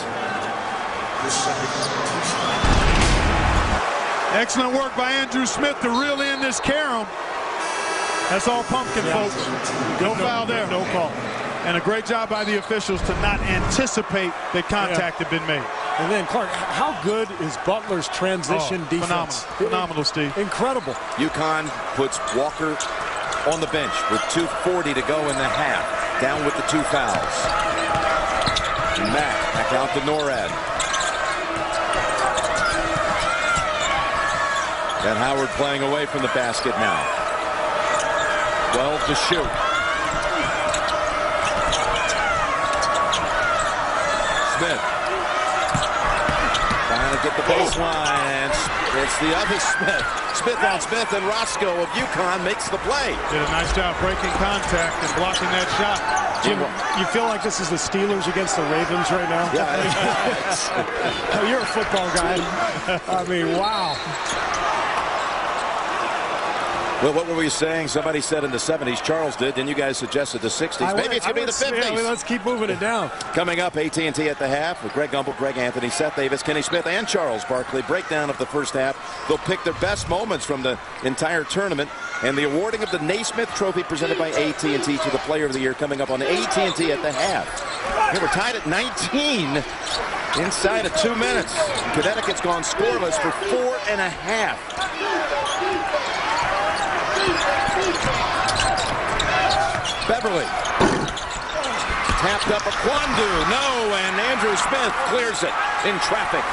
Excellent work by Andrew Smith to reel in this carom. That's all pumpkin, folks. No foul there. No call. And a great job by the officials to not anticipate that contact had been made. And then, Clark, how good is Butler's transition defense? Phenomenal, Steve. Incredible. UConn puts Walker on the bench with 2:40 to go in the half. Down with the 2 fouls. Mack back out to Norad. And Howard playing away from the basket now. 12 to shoot. Smith. Trying to get the baseline. It's the other Smith. Smith on Smith, and Roscoe of UConn makes the play. Did a nice job breaking contact and blocking that shot. Jim, you feel like this is the Steelers against the Ravens right now? Yeah. You're a football guy. I mean, wow. Well, what were we saying? Somebody said in the 70s. Charles did. Then you guys suggested the 60s. Maybe it's going to be the 50s. Yeah, let's keep moving it down. Coming up, AT&T at the half with Greg Gumbel, Greg Anthony, Seth Davis, Kenny Smith, and Charles Barkley. Breakdown of the first half. They'll pick their best moments from the entire tournament. And the awarding of the Naismith Trophy presented by AT&T to the Player of the Year coming up on AT&T at the half. Here we're tied at 19 inside of 2 minutes. Connecticut's gone scoreless for 4.5. Beverly. Tapped up a Kwandu. No, and Andrew Smith clears it in traffic.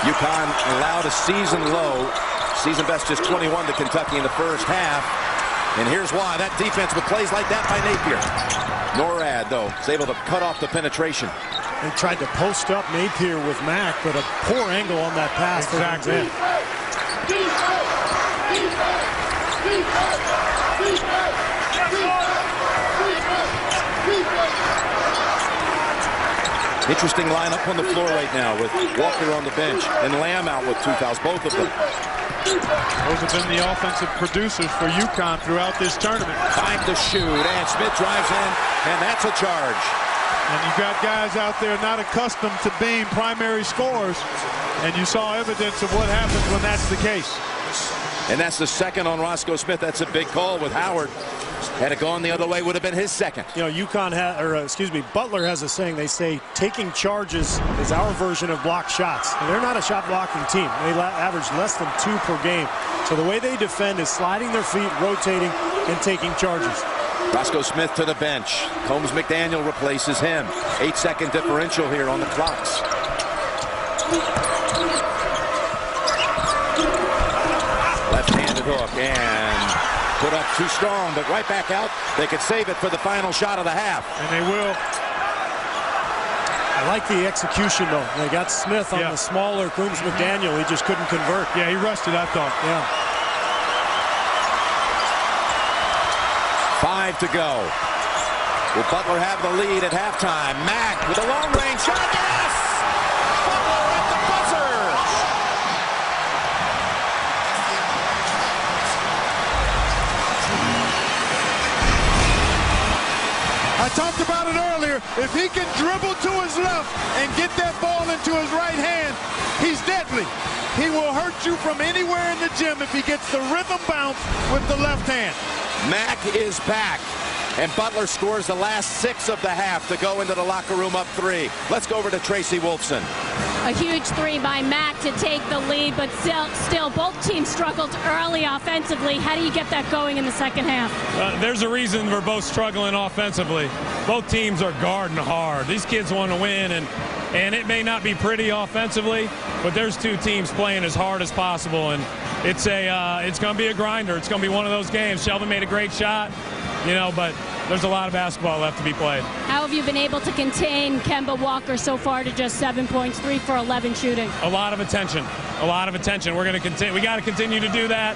UConn allowed a season low. Season best just 21 to Kentucky in the first half. And here's why. That defense with plays like that by Napier. Norad, though, is able to cut off the penetration. They tried to post up Napier with Mack, but a poor angle on that pass. Exactly. Interesting lineup on the floor right now with Walker on the bench and Lamb out with 2 fouls, both of them. Those have been the offensive producers for UConn throughout this tournament. Time to shoot, and Smith drives in, and that's a charge. And you got guys out there not accustomed to being primary scorers, and you saw evidence of what happens when that's the case. And that's the second on Roscoe Smith. That's a big call with Howard. Had it gone the other way, would have been his second. You know, Butler has a saying. They say taking charges is our version of block shots. And they're not a shot blocking team. They average less than 2 per game. So the way they defend is sliding their feet, rotating, and taking charges. Roscoe Smith to the bench. Combs McDaniel replaces him. 8-second differential here on the clocks. Left-handed hook and put up too strong, but right back out. They could save it for the final shot of the half. And they will. I like the execution, though. They got Smith on the smaller Coombs McDaniel. He just couldn't convert. Yeah, he rushed it, I thought. Yeah. 5 to go. Will Butler have the lead at halftime? Mack with a long-range shot. Yes! Butler at the buzzer! I talked about it earlier. If he can dribble to his left and get that ball into his right hand, he's deadly. He will hurt you from anywhere in the gym if he gets the rhythm bounce with the left hand. Mack is back, and Butler scores the last 6 of the half to go into the locker room up 3. Let's go over to Tracy Wolfson. A huge 3 by Mack to take the lead, but still both teams struggled early offensively. How do you get that going in the second half? There's a reason we're both struggling offensively. Both teams are guarding hard. These kids want to win, and it may not be pretty offensively, but there's 2 teams playing as hard as possible, and it's going to be a grinder. It's going to be one of those games. Shelvin made a great shot, but there's a lot of basketball left to be played. How have you been able to contain Kemba Walker so far to just 7 points, 3 for 11 shooting? A lot of attention. A lot of attention. We're going to continue. We got to continue to do that.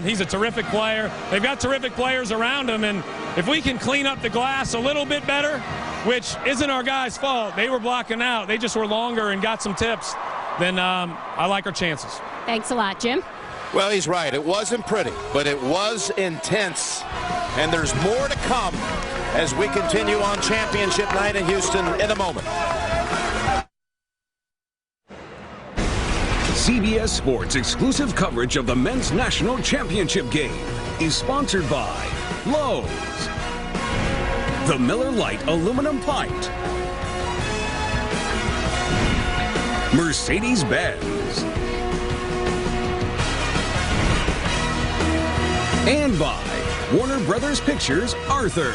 He's a terrific player. They've got terrific players around him, and if we can clean up the glass a little bit better, which isn't our guys' fault. They were blocking out. They just were longer and got some tips. Then I like our chances. Thanks a lot, Jim. Well, he's right. It wasn't pretty, but it was intense. And there's more to come as we continue on championship night in Houston in a moment. CBS Sports exclusive coverage of the Men's National Championship game is sponsored by Lowe's, the Miller Lite aluminum pint, Mercedes-Benz, and by Warner Brothers Pictures Arthur.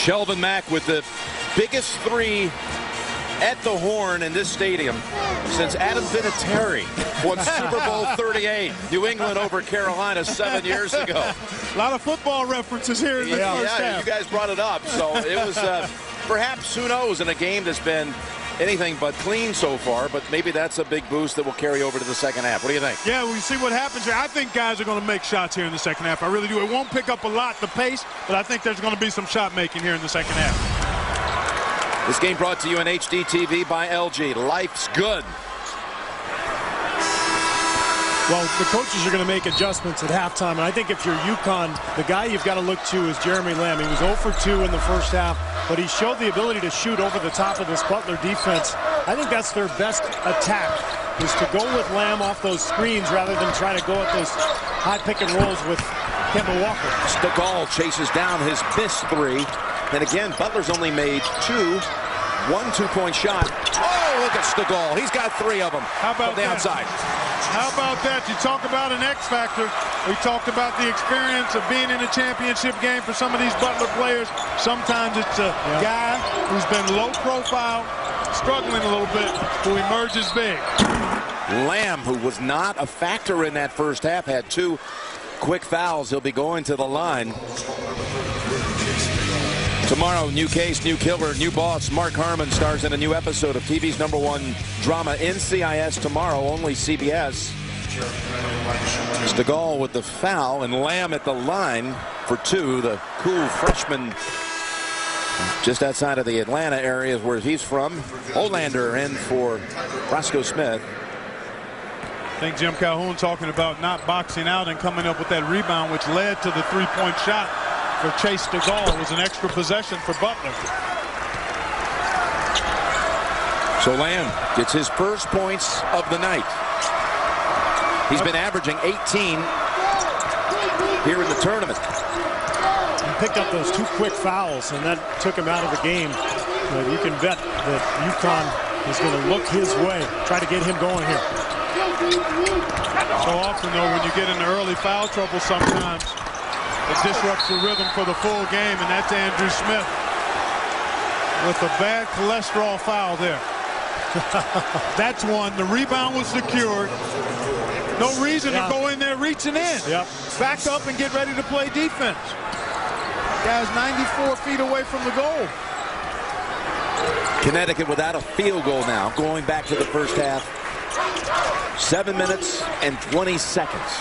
Shelvin Mack with the biggest three at the horn in this stadium since Adam Vinatieri won Super Bowl 38, New England over Carolina 7 years ago. A lot of football references here in the first half. You guys brought it up. So it was perhaps, who knows, in a game that's been anything but clean so far, but maybe that's a big boost that will carry over to the second half. What do you think? Yeah, we see what happens here. I think guys are going to make shots here in the second half. I really do. It won't pick up a lot, the pace, but I think there's going to be some shot making here in the second half. This game brought to you on HD TV by LG. Life's good. Well, the coaches are going to make adjustments at halftime, and I think if you're UConn, the guy you've got to look to is Jeremy Lamb. He was 0 for 2 in the first half, but he showed the ability to shoot over the top of this Butler defense. I think that's their best attack, is to go with Lamb off those screens rather than try to go at those high pick and rolls with Kemba Walker. Stegall chases down his missed three. And again, Butler's only made one two-point shot. Oh, look at Stegall. He's got 3 of them. How about from the outside. How about that? You talk about an X factor. We talked about the experience of being in a championship game for some of these Butler players. Sometimes it's a guy who's been low profile, struggling a little bit, who emerges big. Lamb, who was not a factor in that first half, had 2 quick fouls. He'll be going to the line. Tomorrow, new case, new killer, new boss. Mark Harmon stars in a new episode of TV's #1 drama, NCIS, tomorrow, only CBS. Stegall with the foul, and Lamb at the line for 2. The cool freshman just outside of the Atlanta area is where he's from. Olander in for Roscoe Smith. I think Jim Calhoun talking about not boxing out and coming up with that rebound, which led to the three-point shot for Chase Stegall. It was an extra possession for Butler. So Lamb gets his first points of the night. He's been averaging 18 here in the tournament. He picked up those 2 quick fouls, and that took him out of the game. But you can bet that UConn is going to look his way, try to get him going here. So often, though, when you get into early foul trouble sometimes, it disrupts the rhythm for the full game, and that's Andrew Smith with a bad cholesterol foul there. That's one. The rebound was secured. No reason to go in there reaching in. Back up and get ready to play defense. Guy's 94 feet away from the goal. Connecticut without a field goal now, going back to the first half. 7 minutes and 20 seconds.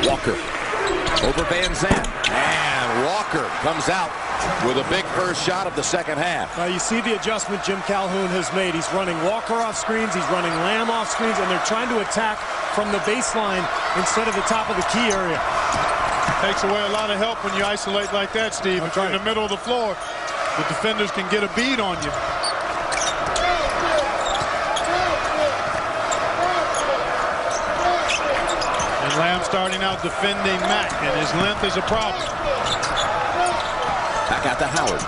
Walker over Van Zandt, and Walker comes out with a big first shot of the second half. You see the adjustment Jim Calhoun has made. He's running Walker off screens, he's running Lamb off screens, and they're trying to attack from the baseline instead of the top of the key area. Takes away a lot of help when you isolate like that, Steve. If you're in the middle of the floor, the defenders can get a bead on you. And Lamb starting out defending Mack, and his length is a problem. Back out to Howard.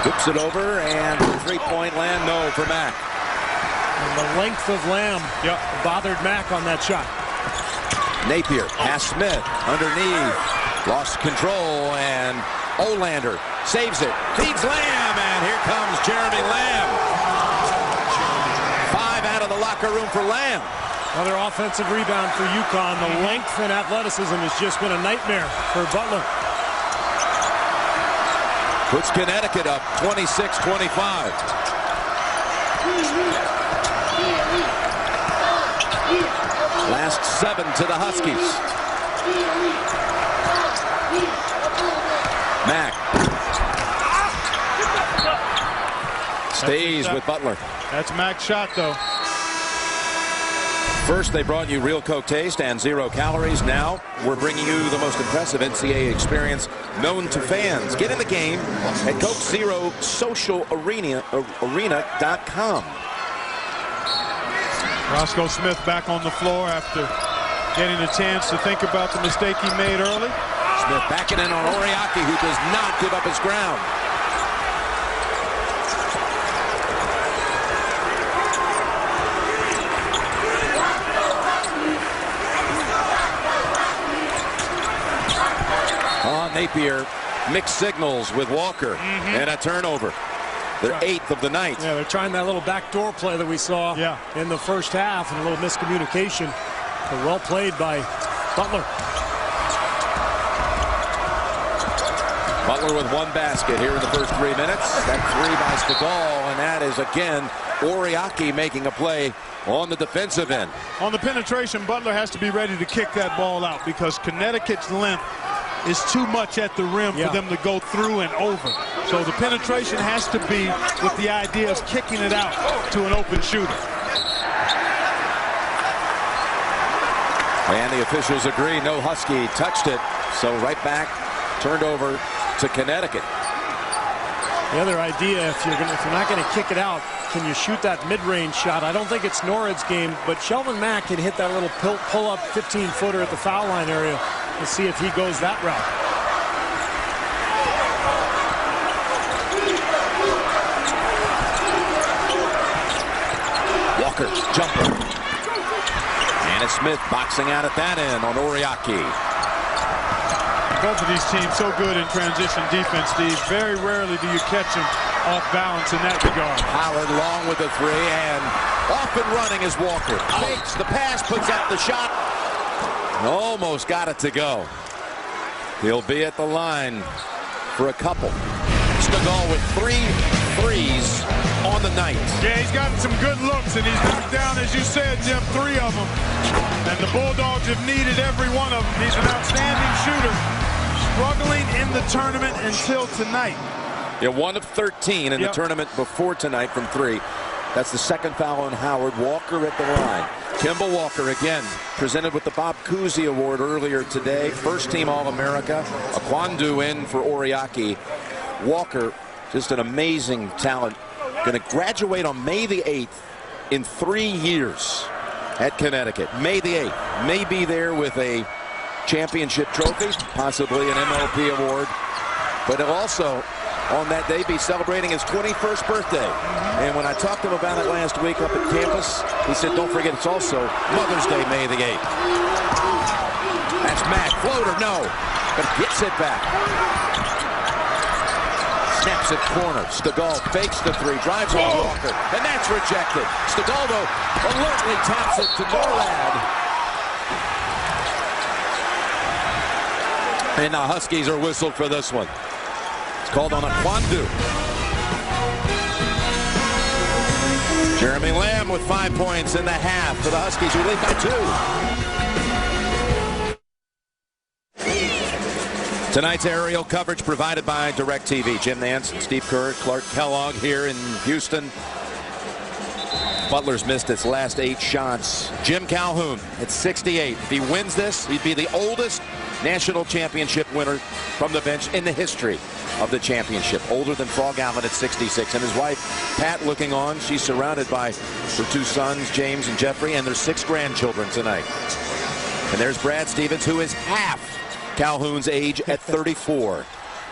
Whips it over, and three-point land, no for Mack. And the length of Lamb bothered Mack on that shot. Napier, pass Smith, underneath, lost control, and Olander saves it, feeds Lamb, and here comes Jeremy Lamb. 5 out of the locker room for Lamb. Another offensive rebound for UConn. The length and athleticism has just been a nightmare for Butler. Puts Connecticut up 26-25. Last 7 to the Huskies. Mack stays with Butler. That's Mack's shot, though. First, they brought you Real Coke Taste and 0 calories. Now, we're bringing you the most impressive NCAA experience known to fans. Get in the game at Coke Zero Social Arena.com. Roscoe Smith back on the floor after getting a chance to think about the mistake he made early. Smith backing in on Oriaki, who does not give up his ground. Napier mixed signals with Walker and a turnover. Their 8th of the night. Yeah, they're trying that little backdoor play that we saw in the first half, and a little miscommunication. But well played by Butler. Butler with 1 basket here in the first 3 minutes. That 3 by Stegall, and that is again Oriaki making a play on the defensive end. On the penetration, Butler has to be ready to kick that ball out because Connecticut's length is too much at the rim for them to go through and over. So the penetration has to be with the idea of kicking it out to an open shooter. And the officials agree, no Husky touched it. So right back, turned over to Connecticut. The other idea, if you're not going to kick it out, can you shoot that mid-range shot? I don't think it's Norrid's game, but Shelvin Mack can hit that little pull-up 15-footer at the foul line area. Let's see if he goes that route. Walker, jumper. Anna Smith boxing out at that end on Oriaki. Both of these teams so good in transition defense, Steve. Very rarely do you catch them off balance in that regard. Howard long with the 3, and off and running is Walker. Takes the pass, puts up the shot. Almost got it to go. He'll be at the line for a couple. Stegall with 3 threes on the night. Yeah, he's gotten some good looks, and he's knocked down, as you said, Jim, 3 of them. And the Bulldogs have needed every one of them. He's an outstanding shooter, struggling in the tournament until tonight. Yeah, 1 of 13 in the tournament before tonight from 3. That's the 2nd foul on Howard. Walker at the line. Kimball Walker again presented with the Bob Cousy Award earlier today. First team All-America. Akwandu in for Oriaki. Walker, just an amazing talent. Going to graduate on May the 8th in 3 years at Connecticut. May the 8th. May be there with a championship trophy, possibly an MLP award. But he'll also, on that day, be celebrating his 21st birthday. And when I talked to him about it last week up at campus, he said, don't forget, it's also Mother's Day, May the 8th. That's Matt. Floater, no. But gets it back. Snaps it corner. Stegall fakes the 3, drives on Walker, and that's rejected. Stegall, though, alertly taps it to Norad. And the Huskies are whistled for this one. It's called on Akwandu. Jeremy Lamb with 5 points in the half for the Huskies, who lead by 2. Tonight's aerial coverage provided by DirecTV. Jim Nance and Steve Kerr, Clark Kellogg here in Houston. Butler's missed its last 8 shots. Jim Calhoun at 68. If he wins this, he'd be the oldest national championship winner from the bench in the history of the championship. Older than Frog Allen at 66. And his wife, Pat, looking on. She's surrounded by her 2 sons, James and Jeffrey, and their 6 grandchildren tonight. And there's Brad Stevens, who is half Calhoun's age at 34,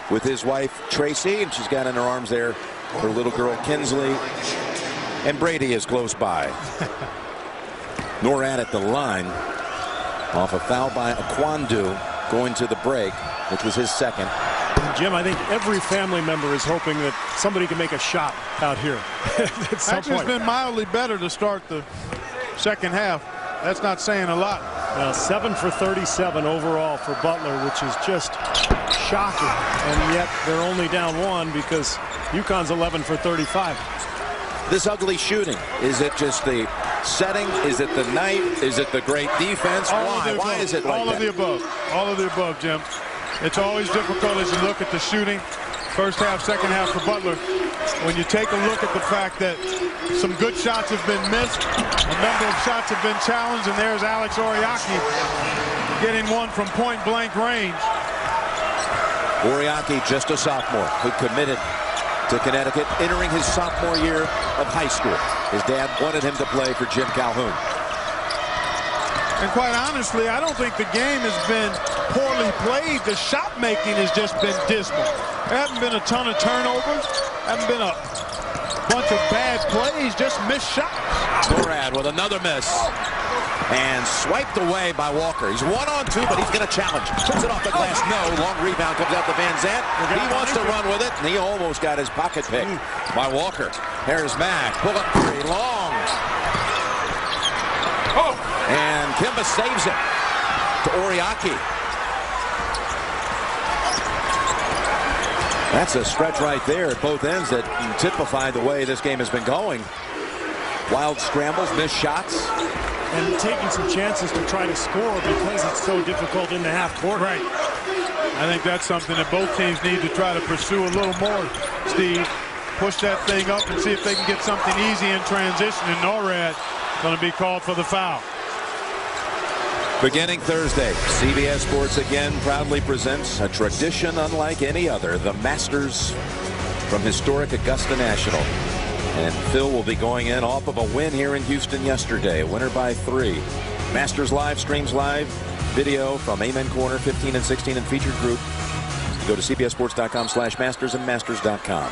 with his wife Tracy, and she's got in her arms there her little girl Kinsley, and Brady is close by. Norad at the line off a foul by Akwandu going to the break, which was his 2nd. Jim, I think every family member is hoping that somebody can make a shot out here at some Actually, point. it's been mildly better to start the second half. That's not saying a lot. 7 for 37 overall for Butler, which is just shocking. And yet they're only down 1 because UConn's 11 for 35. This ugly shooting, is it just the setting? Is it the night? Is it the great defense? Why is it like that? All of the above. All of the above, Jim. It's always difficult as you look at the shooting. First half, second half for Butler. When you take a look at the fact that some good shots have been missed, a number of shots have been challenged, and there's Alex Oriaki getting one from point-blank range. Oriaki, just a sophomore, who committed to Connecticut, entering his sophomore year of high school. His dad wanted him to play for Jim Calhoun. And quite honestly, I don't think the game has been poorly played. The shot making has just been dismal. There haven't been a ton of turnovers. Haven't been a bunch of bad plays, just missed shots. Norad with another miss. And swiped away by Walker. He's 1-on-2, but he's going to challenge. Puts it off the glass. No. Long rebound comes out to Van Zandt. He wants to run with it, and he almost got his pocket picked by Walker. There's Mack. Pull up three. Long. And Kimba saves it to Oriaki. That's a stretch right there at both ends that typify the way this game has been going. Wild scrambles, missed shots. And taking some chances to try to score because it's so difficult in the half court. Right. I think that's something that both teams need to try to pursue a little more, Steve. Push that thing up and see if they can get something easy in transition. And Norad going to be called for the foul. Beginning Thursday, CBS Sports again proudly presents a tradition unlike any other, the Masters from historic Augusta National. And Phil will be going in off of a win here in Houston yesterday, a winner by 3. Masters Live streams live video from Amen Corner 15 and 16 and featured group. Go to cbssports.com/masters and masters.com.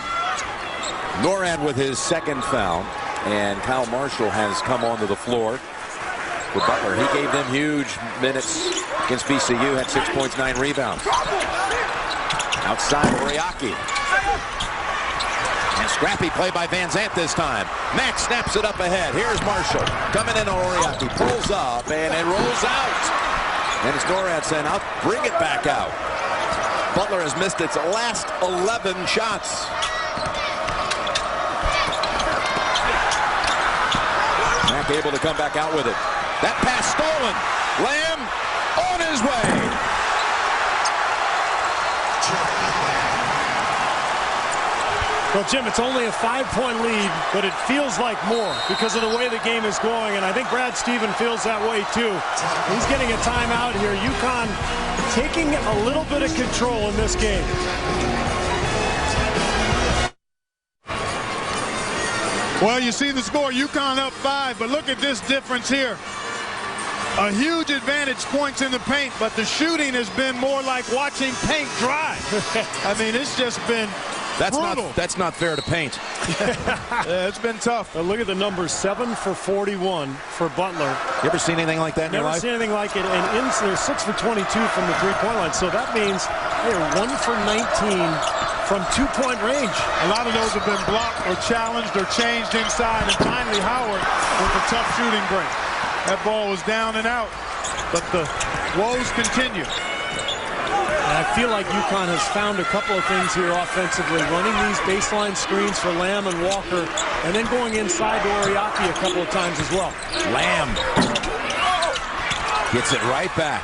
Norad with his second foul, and Kyle Marshall has come onto the floor for Butler. He gave them huge minutes against VCU, had 6 points, 9 rebounds. Outside, Oriaki. And scrappy play by Van Zandt this time. Mack snaps it up ahead. Here's Marshall. Coming in, Oriaki pulls up, and it rolls out. And it's Norad saying, I'll bring it back out. Butler has missed its last 11 shots. Mack able to come back out with it. That pass stolen. Lamb on his way. Well, Jim, it's only a 5-point lead, but it feels like more because of the way the game is going, and I think Brad Stevens feels that way too. He's getting a timeout here. UConn taking a little bit of control in this game. Well, you see the score, UConn up 5, but look at this difference here. A huge advantage, points in the paint, but the shooting has been more like watching paint dry. I mean, it's just been brutal. That's not fair to paint. Yeah, it's been tough. But look at the numbers, 7 for 41 for Butler. You ever seen anything like that in your life? Never seen anything like it. And they're 6 for 22 from the three-point line. So that means they are 1 for 19 from two-point range. A lot of those have been blocked or challenged or changed inside. And finally, Howard with a tough shooting break. That ball was down and out. But the woes continue. And I feel like UConn has found a couple of things here offensively, running these baseline screens for Lamb and Walker, and then going inside to Oriaki a couple of times as well. Lamb gets it right back.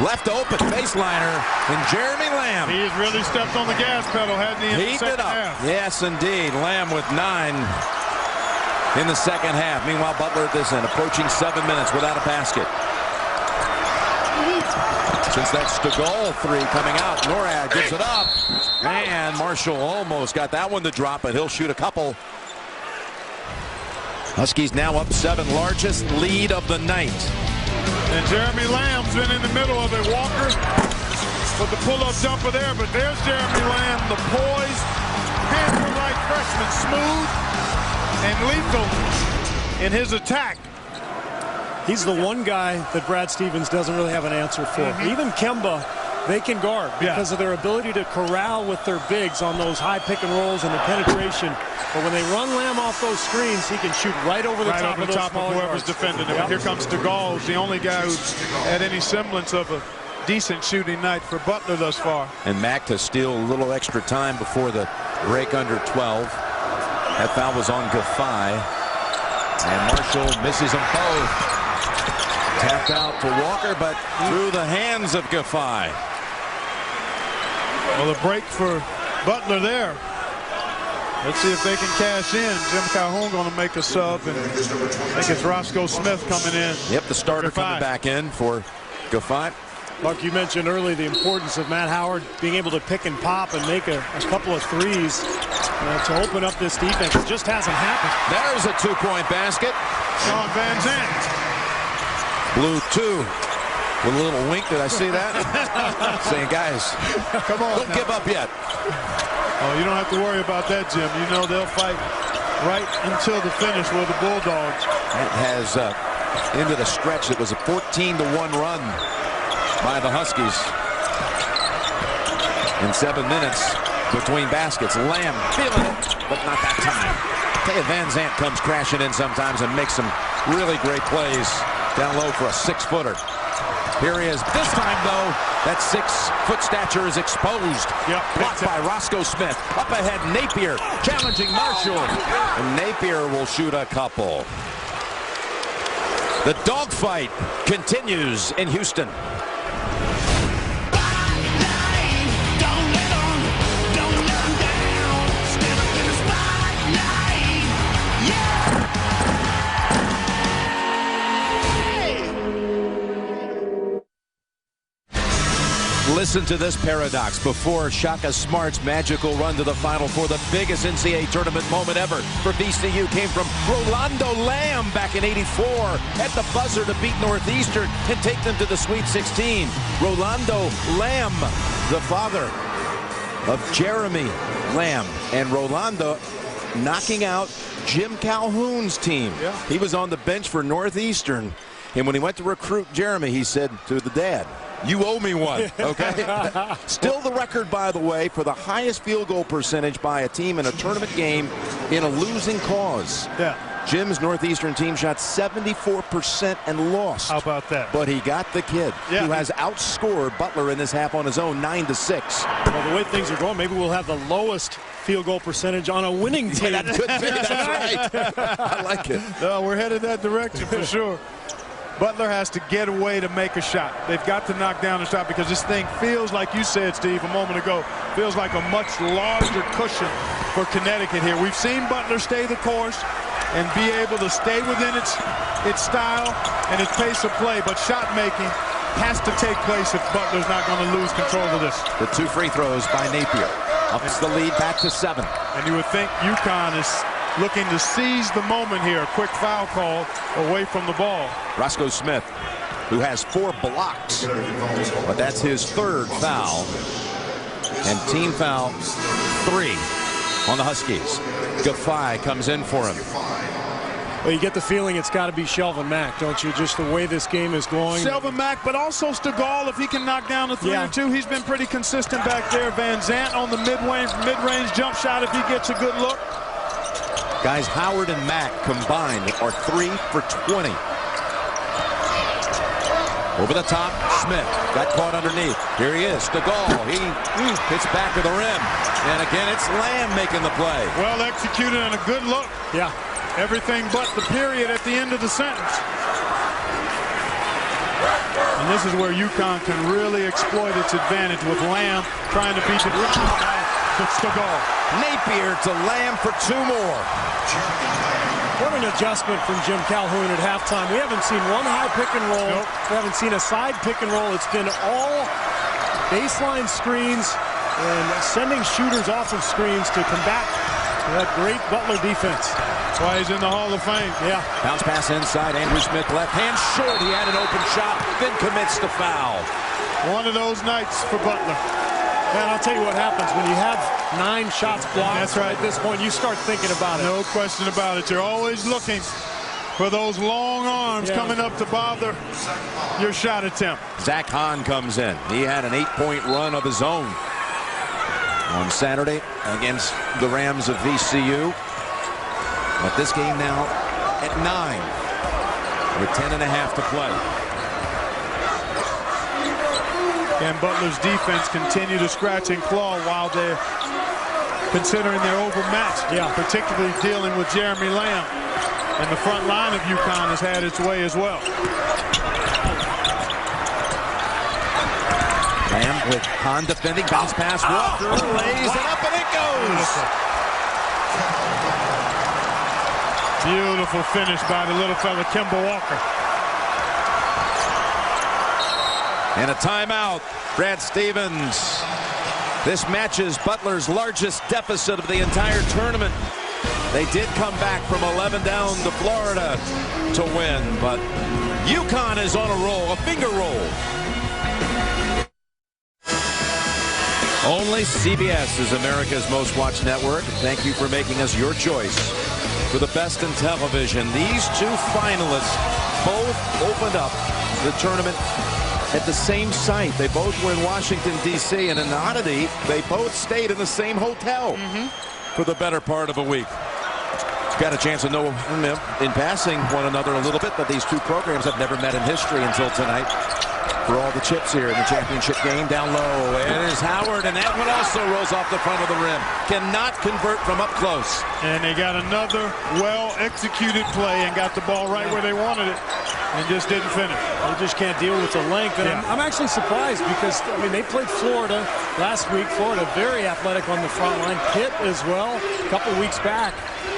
Left open, baseliner, and Jeremy Lamb. He has really stepped on the gas pedal, hasn't he, in the second half? Yes, indeed. Lamb with 9 in the second half. Meanwhile, Butler at this end, approaching 7 minutes without a basket. Since that Stegall 3 coming out, Norad gives it up. And Marshall almost got that one to drop, but he'll shoot a couple. Huskies now up 7, largest lead of the night. And Jeremy Lamb's been in the middle of it. Walker with the pull-up jumper there, but there's Jeremy Lamb, the poised, Panther-like freshman, smooth and lethal in his attack. He's the one guy that Brad Stevens doesn't really have an answer for. Even Kemba, they can guard because of their ability to corral with their bigs on those high pick and rolls and the penetration. But when they run Lamb off those screens, he can shoot right over the top of those smaller whoever's defending him. Here comes Stegall, who's the only guy who's had any semblance of a decent shooting night for Butler thus far. And Mack to steal a little extra time before the break under 12. That foul was on Gaffey. And Marshall misses them both. Tapped out for Walker, but through the hands of Gaffey. Well, a break for Butler there. Let's see if they can cash in. Jim Calhoun going to make a sub, and I think it's Roscoe Smith coming in. Yep, the starter coming back in for Gaffey. Mark, you mentioned earlier the importance of Matt Howard being able to pick and pop and make a couple of threes to open up this defense. It just hasn't happened. There's a two-point basket. Sean Van Zandt. Blew 2 with a little wink. Did I see that? Saying, guys, come on, don't give up yet. Oh, you don't have to worry about that, Jim. You know they'll fight right until the finish with the Bulldogs. It has into the stretch. It was a 14-1 run by the Huskies. In 7 minutes between baskets. Lamb feeling it, but not that time. Taya Van Zandt comes crashing in sometimes and makes some really great plays down low for a 6-footer. Here he is. This time, though, that 6-foot stature is exposed. Blocked by Roscoe Smith. Up ahead, Napier challenging Marshall. And Napier will shoot a couple. The dogfight continues in Houston. Listen to this paradox. Before Shaka Smart's magical run to the Final Four, the biggest NCAA tournament moment ever for VCU came from Rolando Lamb back in '84 at the buzzer to beat Northeastern and take them to the Sweet 16. Rolando Lamb, the father of Jeremy Lamb, and Rolando knocking out Jim Calhoun's team. He was on the bench for Northeastern, and when he went to recruit Jeremy, he said to the dad, "You owe me one," okay? Still the record, by the way, for the highest field goal percentage by a team in a tournament game in a losing cause. Jim's Northeastern team shot 74% and lost. How about that? But he got the kid who has outscored Butler in this half on his own 9-6. Well, the way things are going, maybe we'll have the lowest field goal percentage on a winning team. That could be. That's right. I like it. No, we're headed that direction for sure. Butler has to get away to make a shot. They've got to knock down a shot because this thing feels, like you said, Steve, a moment ago, feels like a much larger cushion for Connecticut here. We've seen Butler stay the course and be able to stay within its style and its pace of play, but shot making has to take place if Butler's not going to lose control of this. The 2 free throws by Napier. Ups the lead back to 7. And you would think UConn is looking to seize the moment here. A quick foul call away from the ball. Roscoe Smith, who has 4 blocks, but that's his 3rd foul. And team foul 3 on the Huskies. Gaffai comes in for him. Well, you get the feeling it's got to be Shelvin Mack, don't you? Just the way this game is going. Shelvin Mack, but also Stegall, if he can knock down a 3 or 2. He's been pretty consistent back there. Van Zandt on the mid-range jump shot if he gets a good look. Guys, Howard and Mack combined are 3 for 20. Over the top, Smith got caught underneath. Here he is, Stegall. He hits back of the rim. And again, it's Lamb making the play. Well executed and a good look. Yeah. Everything but the period at the end of the sentence. And this is where UConn can really exploit its advantage with Lamb trying to beat the to Stegall. Napier to Lamb for 2 more. What an adjustment from Jim Calhoun at halftime. We haven't seen one high pick and roll. Nope. We haven't seen a side pick and roll. It's been all baseline screens and sending shooters off of screens to combat that great Butler defense. That's why he's in the Hall of Fame. Yeah. Bounce pass inside. Andrew Smith left hand short. He had an open shot, then commits the foul. One of those nights for Butler. And I'll tell you what happens when you have 9 shots blocked. That's right. At this point, you start thinking about it. No question about it. You're always looking for those long arms coming up to bother your shot attempt. Zach Hahn comes in. He had an 8-point run of his own on Saturday against the Rams of VCU. But this game now at 9 with 10.5 to play. And Butler's defense continue to scratch and claw while they're considering they're overmatched. Particularly dealing with Jeremy Lamb. And the front line of UConn has had its way as well. Lamb with Hahn defending. Bounce pass. Walker lays it up and it goes. Beautiful finish by the little fella, Kemba Walker. And a timeout. Brad Stevens. This matches Butler's largest deficit of the entire tournament. They did come back from 11 down to Florida to win, but UConn is on a roll, a finger roll. Only CBS is America's most watched network. Thank you for making us your choice. for the best in television. These two finalists both opened up the tournament at the same site. They both were in Washington, D.C., and an oddity, they both stayed in the same hotel for the better part of a week. Got a chance to know in passing one another a little bit, but these two programs have never met in history until tonight. For all the chips here in the championship game. Down low, it is Howard, and that one also rolls off the front of the rim. Cannot convert from up close. And they got another well-executed play and got the ball right where they wanted it and just didn't finish. They just can't deal with the length. And I'm actually surprised because, I mean, they played Florida last week. Florida very athletic on the front line. Pitt as well a couple weeks back.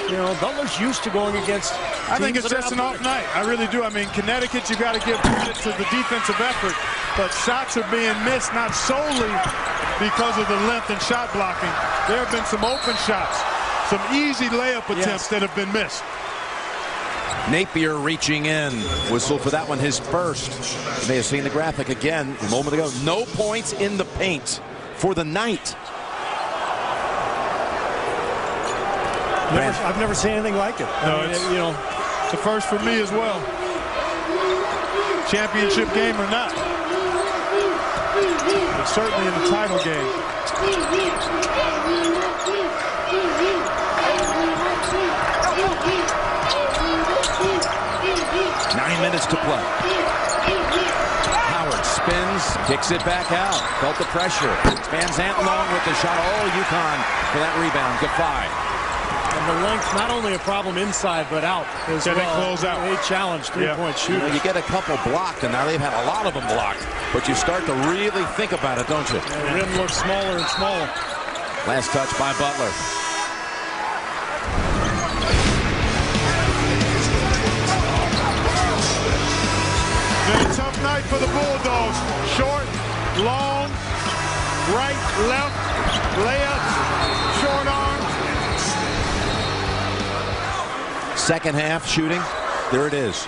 You know, Butler's used to going against I think it's just an off night. I really do. I mean, Connecticut, you got to give credit to the defensive effort, but shots are being missed not solely because of the length and shot blocking. There have been some open shots, some easy layup attempts that have been missed. Napier reaching in. Whistle for that one, his first. You may have seen the graphic again a moment ago. No points in the paint for the night. I've never seen anything like it. No, it's, you know, it's a first for me as well. Championship game or not. But certainly in the title game. 9 minutes to play. Howard spins, kicks it back out. Felt the pressure. Van Zandt long with the shot. Oh, UConn for that rebound. Defy. And the length, not only a problem inside, but out as well. They close out. They challenge three-point shooting. You get a couple blocked, and now they've had a lot of them blocked. But you start to really think about it, don't you? And the rim looks smaller and smaller. Last touch by Butler. Been a tough night for the Bulldogs. Short, long, right, left, layups, short arm. Second half shooting, there it is.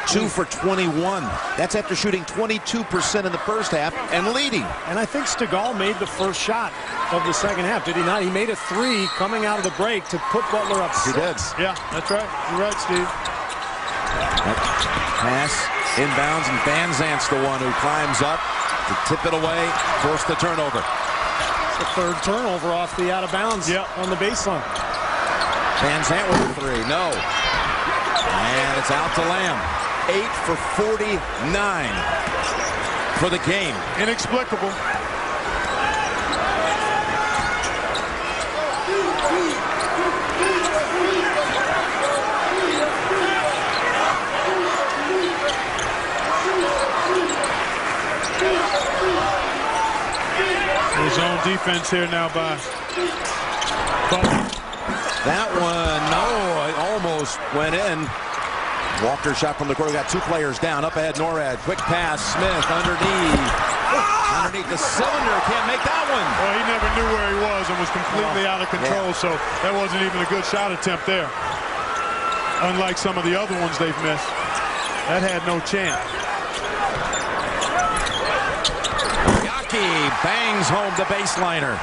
2 for 21. That's after shooting 22% in the first half and leading. And I think Stegall made the first shot of the second half, did he not? He made a three coming out of the break to put Butler up 6. He did. Yeah, that's right. You're right, Steve. That pass inbounds, and Van Zandt's the one who climbs up to tip it away, force the turnover. The third turnover off the out of bounds on the baseline. Van Zandt with a three. No. And it's out to Lamb. 8 for 49 for the game. Inexplicable. There's zone defense here now by Butler. That one, no, it almost went in. Walker shot from the corner. Got two players down. Up ahead, Norad. Quick pass. Smith underneath. Underneath the cylinder. Can't make that one. Well, he never knew where he was and was completely out of control, so that wasn't even a good shot attempt there. Unlike some of the other ones they've missed. That had no chance. Yaki bangs home the baseliner.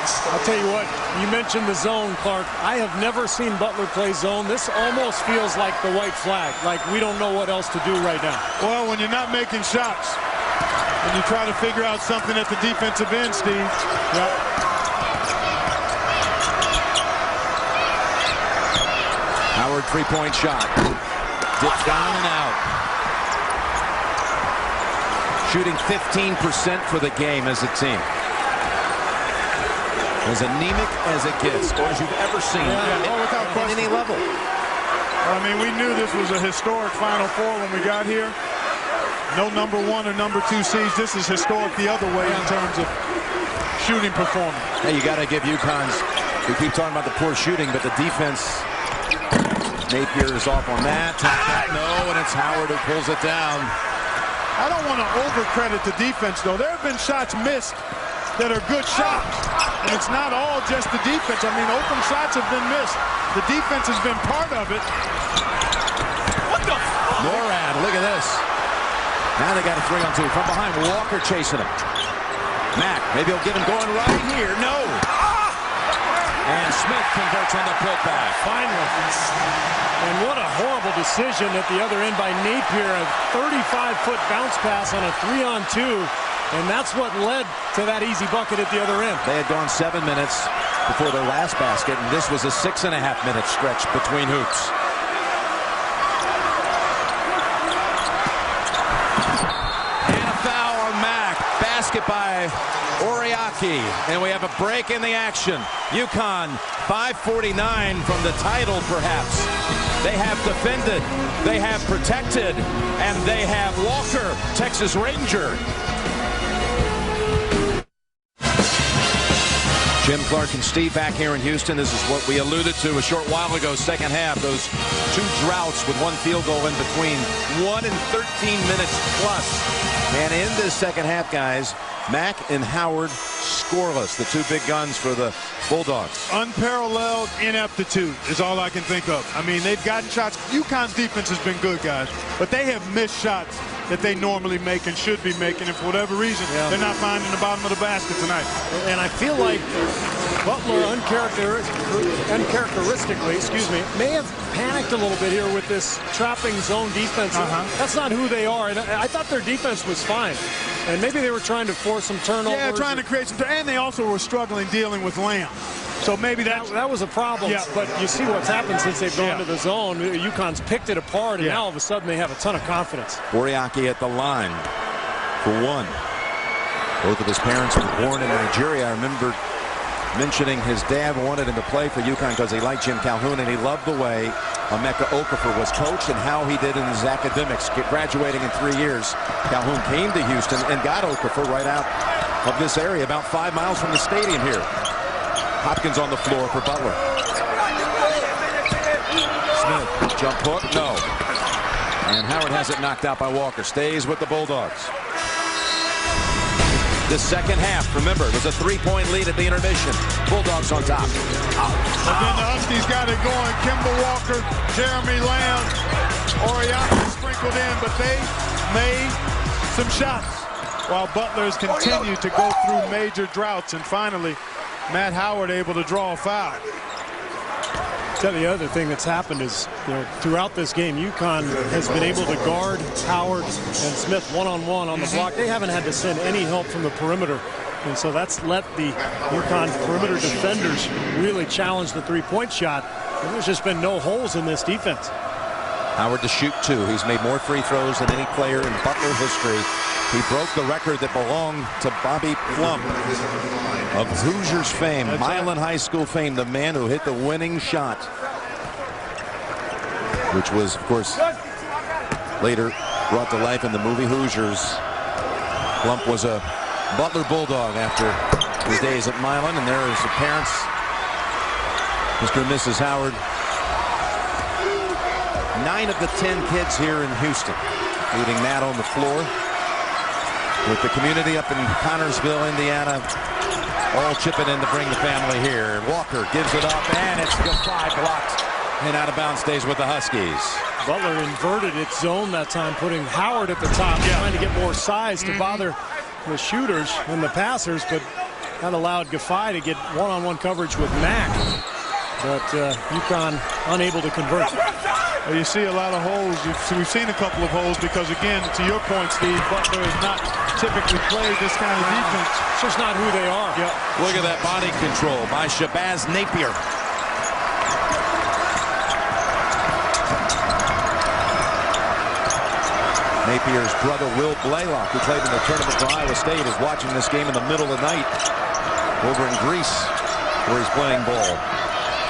I'll tell you what, you mentioned the zone, Clark. I have never seen Butler play zone. This almost feels like the white flag, like we don't know what else to do right now. Well, when you're not making shots, and you try to figure out something at the defensive end, Steve. Howard three-point shot. Dips down and out. Shooting 15% for the game as a team. As anemic as it gets, or as you've ever seen at any level. I mean, we knew this was a historic Final Four when we got here. No number 1 or number 2 seeds. This is historic the other way in terms of shooting performance. Hey, you got to give UConn's. We keep talking about the poor shooting, but the defense. Napier is off on that. No, and it's Howard who pulls it down. I don't want to overcredit the defense, though. There have been shots missed that are good shots. And it's not all just the defense. I mean, open shots have been missed. The defense has been part of it. What the? Norad, look at this. Now they got a 3-on-2 from behind. Walker chasing him. Mack, maybe he'll get him going right here. No. And Smith converts on the putback. Finally. And what a horrible decision at the other end by Napier. A 35-foot bounce pass on a 3-on-2. And that's what led to that easy bucket at the other end. They had gone 7 minutes before their last basket, and this was a 6.5-minute stretch between hoops. And a foul on Mack. Basket by Oriaki. And we have a break in the action. UConn, 5:49 from the title, perhaps. They have defended, they have protected, and they have Walker, Texas Ranger. Jim Clark and Steve back here in Houston. This is what we alluded to a short while ago. Second half, those two droughts with one field goal in between. 1 and 13 minutes plus. And in this second half, guys, Mack and Howard scoreless. The two big guns for the Bulldogs. Unparalleled ineptitude is all I can think of. I mean, they've gotten shots. UConn's defense has been good, guys, but they have missed shots that they normally make and should be making, and for whatever reason, they're not finding the bottom of the basket tonight. And I feel like Butler uncharacteristically, may have panicked a little bit here with this trapping zone defense. That's not who they are. And I thought their defense was fine. And maybe they were trying to force some turnovers. Yeah, trying to create some, and they also were struggling dealing with Lamb. So maybe that was a problem. Yeah. But you see what's happened since they've gone to the zone. UConn's picked it apart, and now all of a sudden they have a ton of confidence. Oriaki at the line for one. Both of his parents were born in Nigeria. I remember mentioning his dad wanted him to play for UConn because he liked Jim Calhoun, and he loved the way Emeka Okafor was coached and how he did in his academics. Graduating in 3 years, Calhoun came to Houston and got Okafor right out of this area, about 5 miles from the stadium here. Hopkins on the floor for Butler. Smith, jump hook, no. And Howard has it knocked out by Walker. Stays with the Bulldogs. The second half, remember, it was a 3-point lead at the intermission. Bulldogs on top. But then the Huskies got it going. Kemba Walker, Jeremy Lamb, Oriaki sprinkled in, but they made some shots while Butler's continued to go through major droughts. And finally, Matt Howard able to draw a foul. Tell you the other thing that's happened is, throughout this game, UConn has been able to guard Howard and Smith one-on-one on the block. They haven't had to send any help from the perimeter. And so that's let the UConn perimeter defenders really challenge the three-point shot. And there's just been no holes in this defense. Howard to shoot 2. He's made more free throws than any player in Butler history. He broke the record that belonged to Bobby Plump of Hoosiers fame, Milan High School fame, the man who hit the winning shot, which was, of course, later brought to life in the movie Hoosiers. Plump was a Butler Bulldog after his days at Milan, and there is the parents, Mr. and Mrs. Howard. 9 of the 10 kids here in Houston, including Matt on the floor, with the community up in Connorsville, Indiana, all chipping in to bring the family here. Walker gives it up, and it's Gafai blocked, and out of bounds, stays with the Huskies. Butler inverted its zone that time, putting Howard at the top, trying to get more size to bother the shooters and the passers, but that allowed Gafai to get one-on-one coverage with Mack. But UConn unable to convert. Well, you see a lot of holes. We've seen a couple of holes because, again, to your point, Steve, Butler has not typically played this kind of defense. It's just not who they are. Look at that body control by Shabazz Napier. Napier's brother, Will Blaylock, who played in the tournament for Iowa State, is watching this game in the middle of the night over in Greece, where he's playing ball.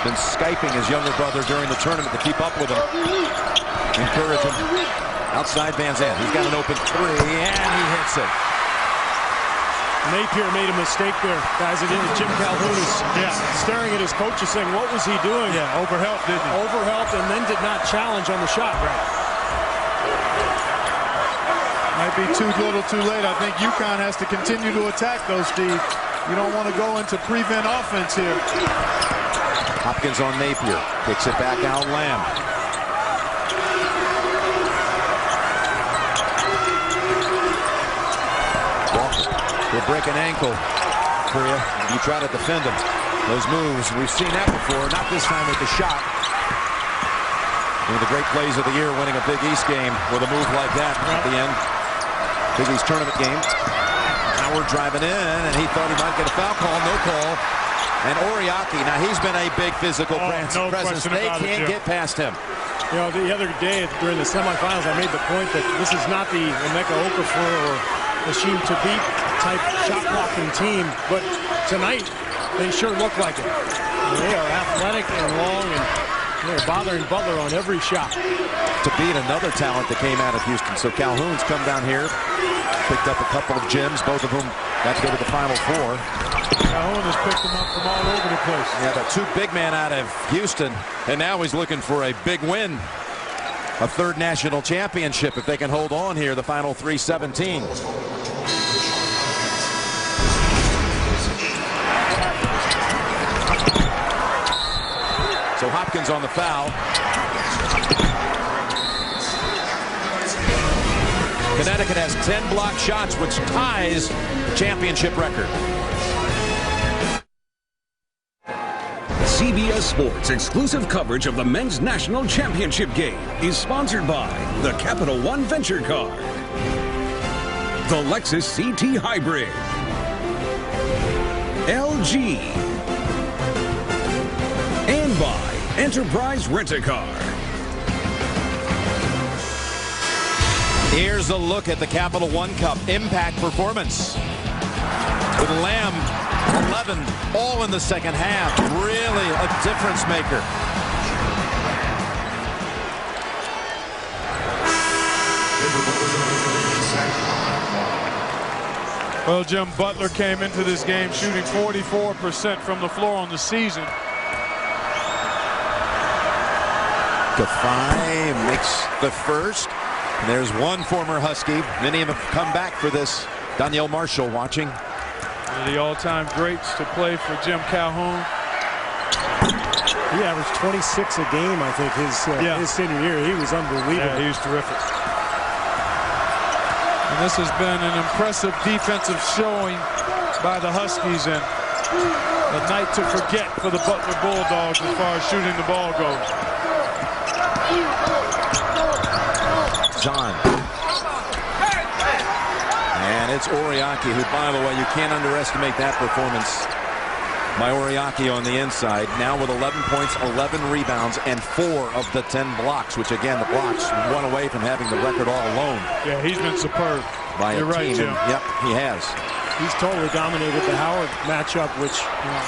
Been Skyping his younger brother during the tournament to keep up with him. Encourage him. Outside Van Zandt. He's got an open 3, and he hits it. Napier made a mistake there, guys. Again, Jim Calhoun is staring at his coaches saying, what was he doing? Overhelped, didn't he? Overhelped, and then did not challenge on the shot. Might be too little too late. I think UConn has to continue to attack those, Steve. You don't want to go into prevent offense here. Hopkins on Napier. Kicks it back out, Lamb. Walker will break an ankle for you. You try to defend him. Those moves, we've seen that before, not this time with the shot. One of the great plays of the year, winning a Big East game with a move like that at the end. Big East tournament game. Howard driving in, and he thought he might get a foul call, no call. And Oriaki, now he's been a big physical presence. They can't get past him. You know, the other day during the semifinals, I made the point that this is not the Emeka Okafor or Hashim Thabit type shot blocking team, but tonight they sure look like it. They are athletic and long, and they're bothering Butler on every shot. Thabit, another talent that came out of Houston. So Calhoun's come down here, picked up a couple of gems, both of whom got to go to the Final Four. Calhoun has picked them up from all over the place. Yeah, the two big men out of Houston, and now he's looking for a big win. A third national championship if they can hold on here, the final 3:17. So Hopkins on the foul. Connecticut has 10 blocked shots, which ties the championship record. CBS Sports exclusive coverage of the men's national championship game is sponsored by the Capital One Venture Card, the Lexus CT Hybrid, LG, and by Enterprise Rent-A-Car. Here's a look at the Capital One Cup impact performance. With Lamb, 11, all in the second half. Really a difference maker. Well, Jim, Butler came into this game shooting 44% from the floor on the season. Gafai makes the first. And there's one former Husky. Many of them have come back for this. Danielle Marshall watching. One of the all-time greats to play for Jim Calhoun. He averaged 26 a game, I think, his senior year. He was unbelievable. Yeah, he was terrific. And this has been an impressive defensive showing by the Huskies, and a night to forget for the Butler Bulldogs as far as shooting the ball goes. Zahn. And it's Oriaki, who, by the way, you can't underestimate that performance by Oriaki on the inside. Now with 11 points, 11 rebounds, and 4 of the 10 blocks, which, again, the blocks one away from having the record all alone. Yeah, he's been superb. By a You're right, team. Jim. Yep, he has. He's totally dominated the Howard matchup, which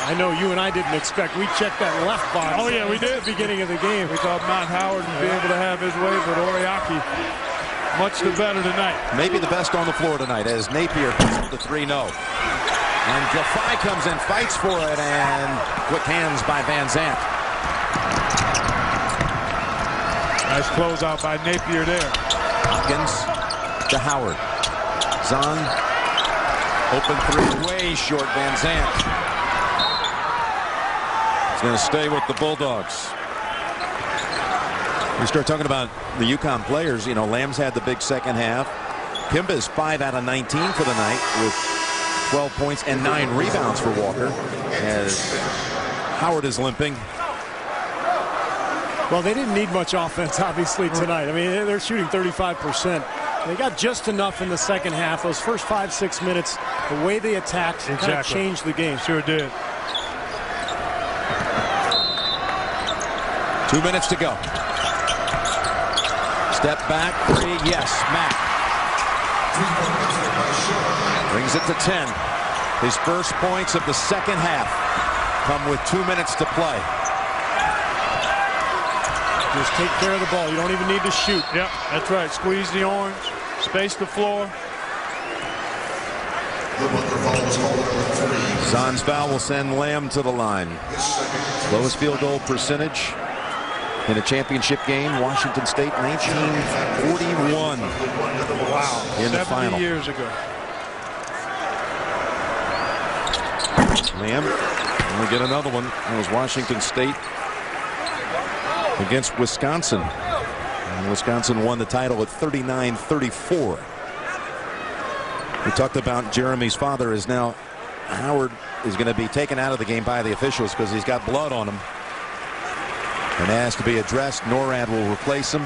I know you and I didn't expect. We checked that left box. Oh, yeah, we did. At the beginning of the game. We thought Mount Howard would be able to have his way, but Oriaki, much the better tonight. Maybe the best on the floor tonight as Napier puts the 3-0. And Gafai comes in, fights for it, and quick hands by Van Zandt. Nice closeout by Napier there. Hopkins to Howard. Zahn, open three, way short. Van Zandt. He's going to stay with the Bulldogs. We start talking about the UConn players. You know, Lamb's had the big second half. Kimba is 5 out of 19 for the night with 12 points and 9 rebounds for Walker, as Howard is limping. Well, they didn't need much offense, obviously, tonight. I mean, they're shooting 35%. They got just enough in the second half. Those first 5-6 minutes, the way they attacked kind of changed the game. Sure did. 2 minutes to go. Step back, 3, yes, Mack. Brings it to 10. His first points of the second half come with 2 minutes to play. Just take care of the ball. You don't even need to shoot. Yep, that's right. Squeeze the orange, space the floor. Zahn's foul will send Lamb to the line. Lowest field goal percentage in a championship game, Washington State, 1941. Wow, in the final. 70 years ago. Lamb, and we get another one. It was Washington State against Wisconsin. And Wisconsin won the title at 39-34. We talked about Jeremy's father is now Howard is going to be taken out of the game by the officials because he's got blood on him and has to be addressed. NORAD will replace him.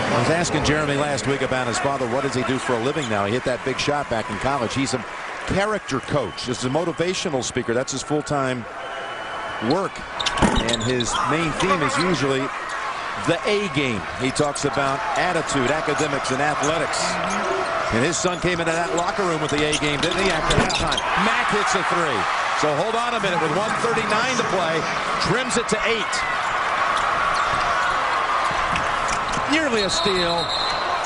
I was asking Jeremy last week about his father. What does he do for a living now? He hit that big shot back in college. He's a character coach. He's a motivational speaker. That's his full-time work. And his main theme is usually the A game. He talks about attitude, academics, and athletics. And his son came into that locker room with the A game, didn't he, after halftime? Mack hits a three. So hold on a minute. With 1:39 to play, trims it to 8. Nearly a steal,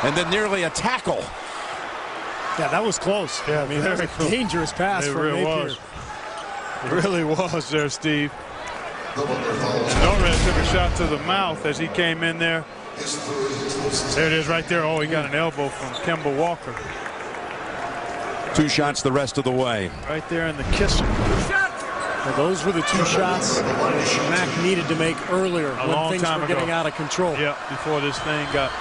and then nearly a tackle. Yeah, that was close. Yeah, I mean, that was a dangerous pass from Napier. It really was there, Steve. NORAD took a shot to the mouth as he came in there. There it is right there. Oh, he got an elbow from Kemba Walker. 2 shots the rest of the way. Right there in the kisser. Well, those were the 2 shots Mack needed to make earlier when things were getting out of control. Yeah, before this thing got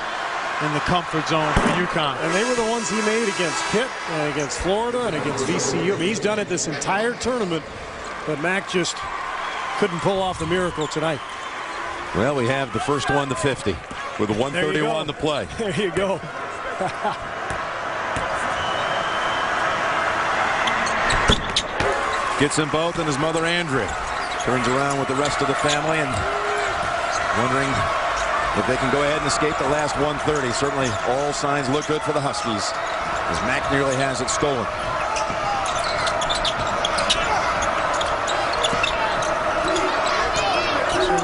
in the comfort zone for UConn. And they were the ones he made against Pitt and against Florida and against VCU. I mean, he's done it this entire tournament, but Mack just couldn't pull off the miracle tonight. Well, we have the first one to 50 with a 1:31 to play. There you go. Gets them both, and his mother, Andrea, turns around with the rest of the family and wondering if they can go ahead and escape the last 1:30. Certainly all signs look good for the Huskies as Mack nearly has it stolen.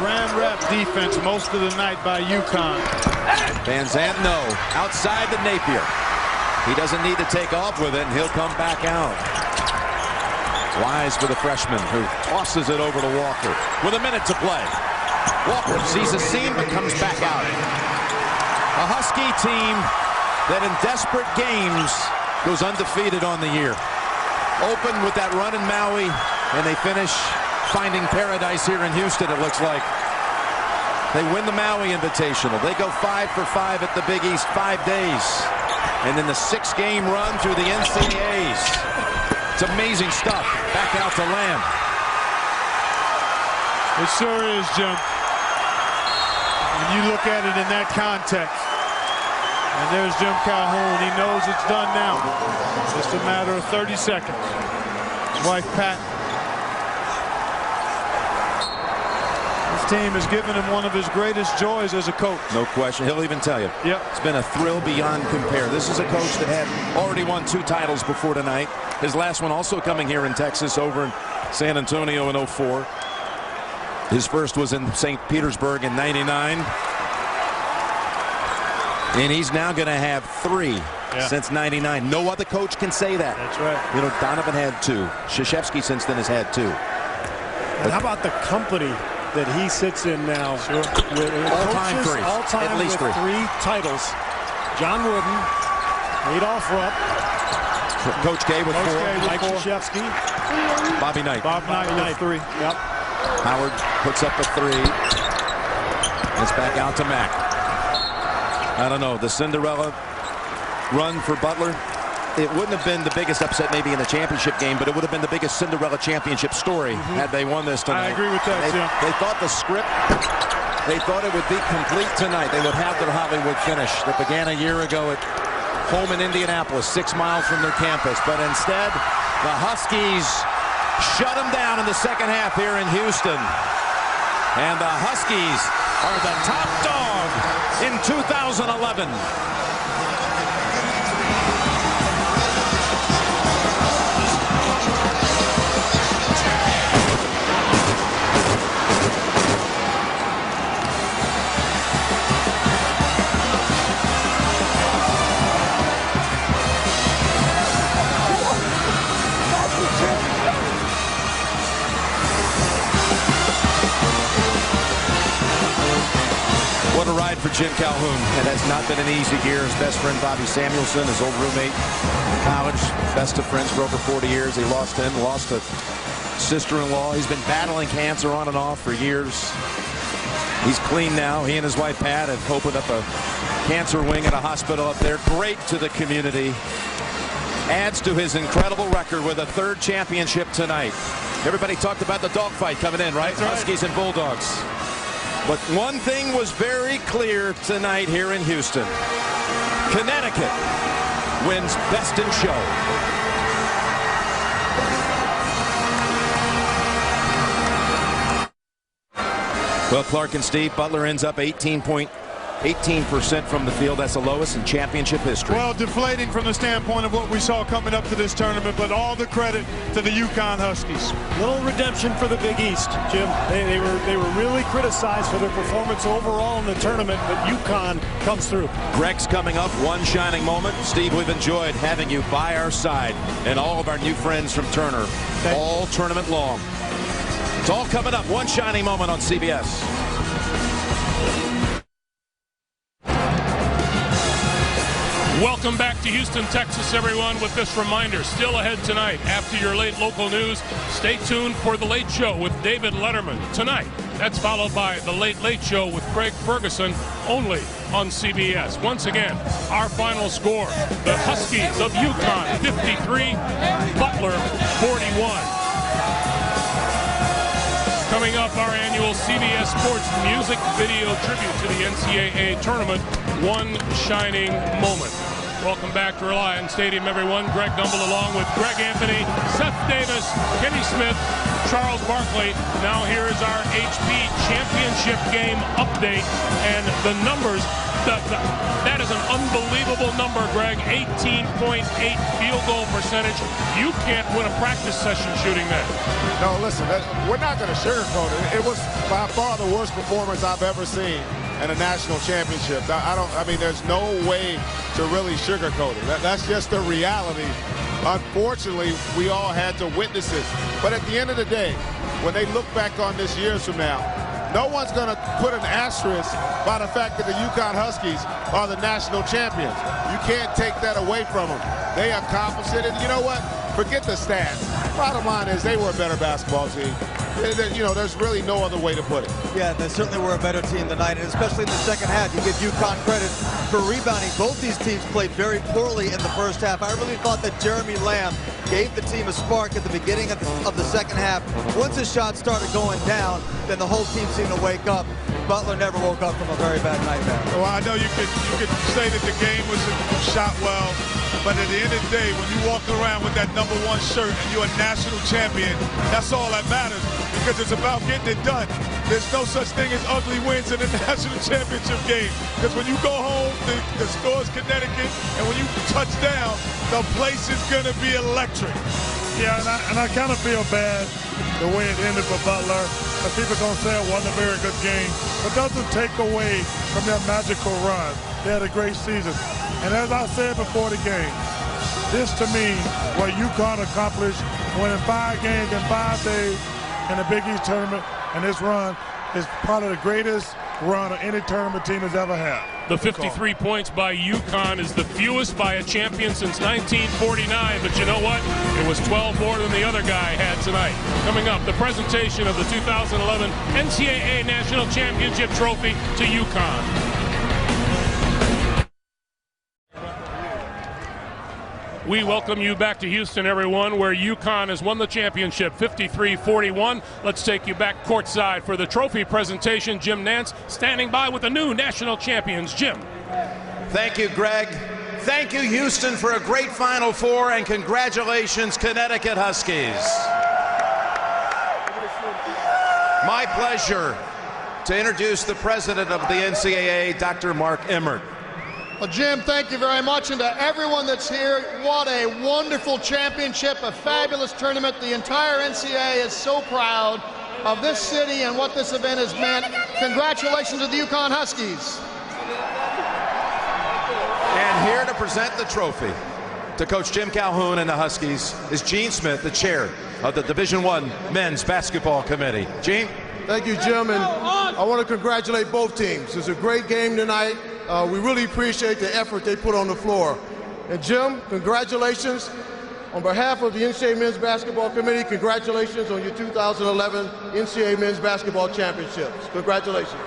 Ram-rap defense most of the night by UConn. Van Zandt, no. Outside to Napier. He doesn't need to take off with it, and he'll come back out. Wise for the freshman, who tosses it over to Walker with a minute to play. Walker sees a seam but comes back out. A Husky team that in desperate games goes undefeated on the year. Open with that run in Maui, and they finish finding paradise here in Houston, it looks like. They win the Maui Invitational. They go 5 for 5 at the Big East 5 days. And then the 6-game run through the NCAAs. It's amazing stuff. Back out to Lamb. It sure is, Jim. When you look at it in that context. And there's Jim Calhoun. He knows it's done now. Just a matter of 30 seconds. His wife, Pat. This team has given him one of his greatest joys as a coach. No question. He'll even tell you. Yep. It's been a thrill beyond compare. This is a coach that had already won 2 titles before tonight. His last one also coming here in Texas over in San Antonio in 04. His first was in St. Petersburg in '99. And he's now going to have 3 since '99. No other coach can say that. That's right. You know, Donovan had 2. Krzyzewski since then has had 2. And how about the company that he sits in now? Sure. With All-time 3. All-time At least with 3 titles. John Wooden, Adolph Rupp, Coach K with 4. Mike Krzyzewski, Bobby Knight. Bob Knight with 3. Yep. Howard puts up a 3. It's back out to Mack. I don't know. The Cinderella run for Butler, it wouldn't have been the biggest upset maybe in the championship game, but it would have been the biggest Cinderella championship story had they won this tonight. I agree with that, Jim. They thought the script, they thought it would be complete tonight. They would have their Hollywood finish that began a year ago at home in Indianapolis, 6 miles from their campus. But instead, the Huskies shut them down in the second half here in Houston. And the Huskies are the top dog in 2011. What a ride for Jim Calhoun. It has not been an easy year. His best friend Bobby Samuelson, his old roommate in college, best of friends for over 40 years. He lost him, lost a sister-in-law. He's been battling cancer on and off for years. He's clean now. He and his wife Pat have opened up a cancer wing at a hospital up there. Great to the community. adds to his incredible record with a third championship tonight. Everybody talked about the dogfight coming in, right? Huskies and Bulldogs. But one thing was very clear tonight here in Houston. Connecticut wins Best in Show. Well, Clark and Steve, Butler ends up 18% from the field. That's the lowest in championship history. Well, deflating from the standpoint of what we saw coming up to this tournament, but all the credit to the UConn Huskies. Little redemption for the Big East, Jim. They were really criticized for their performance overall in the tournament, but UConn comes through. Greg's coming up, one shining moment. Steve, we've enjoyed having you by our side and all of our new friends from Turner all tournament long. It's all coming up. One shining moment on CBS. Welcome back to Houston, Texas, everyone, with this reminder. Still ahead tonight, after your late local news, stay tuned for The Late Show with David Letterman tonight. That's followed by The Late Late Show with Craig Ferguson, only on CBS. Once again, our final score, the Huskies of UConn, 53, Butler, 41. Coming up, our annual CBS Sports music video tribute to the NCAA tournament, One Shining Moment. Welcome back to Reliant Stadium, everyone. Greg Gumbel along with Greg Anthony, Seth Davis, Kenny Smith, Charles Barkley. Now here is our HP Championship game update and the numbers. That is an unbelievable number, Greg. 18.8 field goal percentage. You can't win a practice session shooting that. No, listen, we're not going to sugarcoat it. It was by far the worst performance I've ever seen in a national championship. I mean, there's no way to really sugarcoat it. That's just the reality. Unfortunately, we all had to witness it. But at the end of the day, when they look back on this years from now, no one's going to put an asterisk by the fact that the UConn Huskies are the national champions. You can't take that away from them. They accomplished it, and you know what? Forget the stats. Bottom line is they were a better basketball team. You know, there's really no other way to put it. Yeah, they certainly were a better team tonight, and especially in the second half. You give UConn credit for rebounding. Both these teams played very poorly in the first half. I really thought that Jeremy Lamb gave the team a spark at the beginning of the second half. Once his shots started going down, then the whole team seemed to wake up. Butler never woke up from a very bad nightmare. Well, I know you could say that the game was shot well, but at the end of the day, when you walk around with that #1 shirt and you're a national champion, that's all that matters, because it's about getting it done. There's no such thing as ugly wins in a national championship game, because when you go home, the store's Connecticut, and when you touch down, the place is going to be electric. Yeah, and I kind of feel bad the way it ended for Butler. But people are going to say it wasn't a very good game. But doesn't take away from their magical run. They had a great season. And as I said before the game, this to me, what UConn accomplished, winning 5 games in 5 days in the Big East tournament, and this run is probably the greatest run of any tournament team has ever had. The 53 points by UConn is the fewest by a champion since 1949, but you know what? It was 12 more than the other guy had tonight. Coming up, the presentation of the 2011 NCAA National Championship Trophy to UConn. We welcome you back to Houston, everyone, where UConn has won the championship 53-41. Let's take you back courtside for the trophy presentation. Jim Nantz standing by with the new national champions. Jim. Thank you, Greg. Thank you, Houston, for a great Final Four, and congratulations, Connecticut Huskies. My pleasure to introduce the president of the NCAA, Dr. Mark Emmert. Well, Jim, thank you very much, and to everyone that's here, what a wonderful championship, a fabulous tournament. The entire NCAA is so proud of this city and what this event has meant. Congratulations to the UConn Huskies. And here to present the trophy to Coach Jim Calhoun and the Huskies is Gene Smith, the chair of the Division I Men's Basketball Committee. Gene? Thank you, Jim, and I want to congratulate both teams. It's a great game tonight. We really appreciate the effort they put on the floor. And Jim, congratulations. On behalf of the NCAA Men's Basketball Committee, congratulations on your 2011 NCAA Men's Basketball Championships. Congratulations.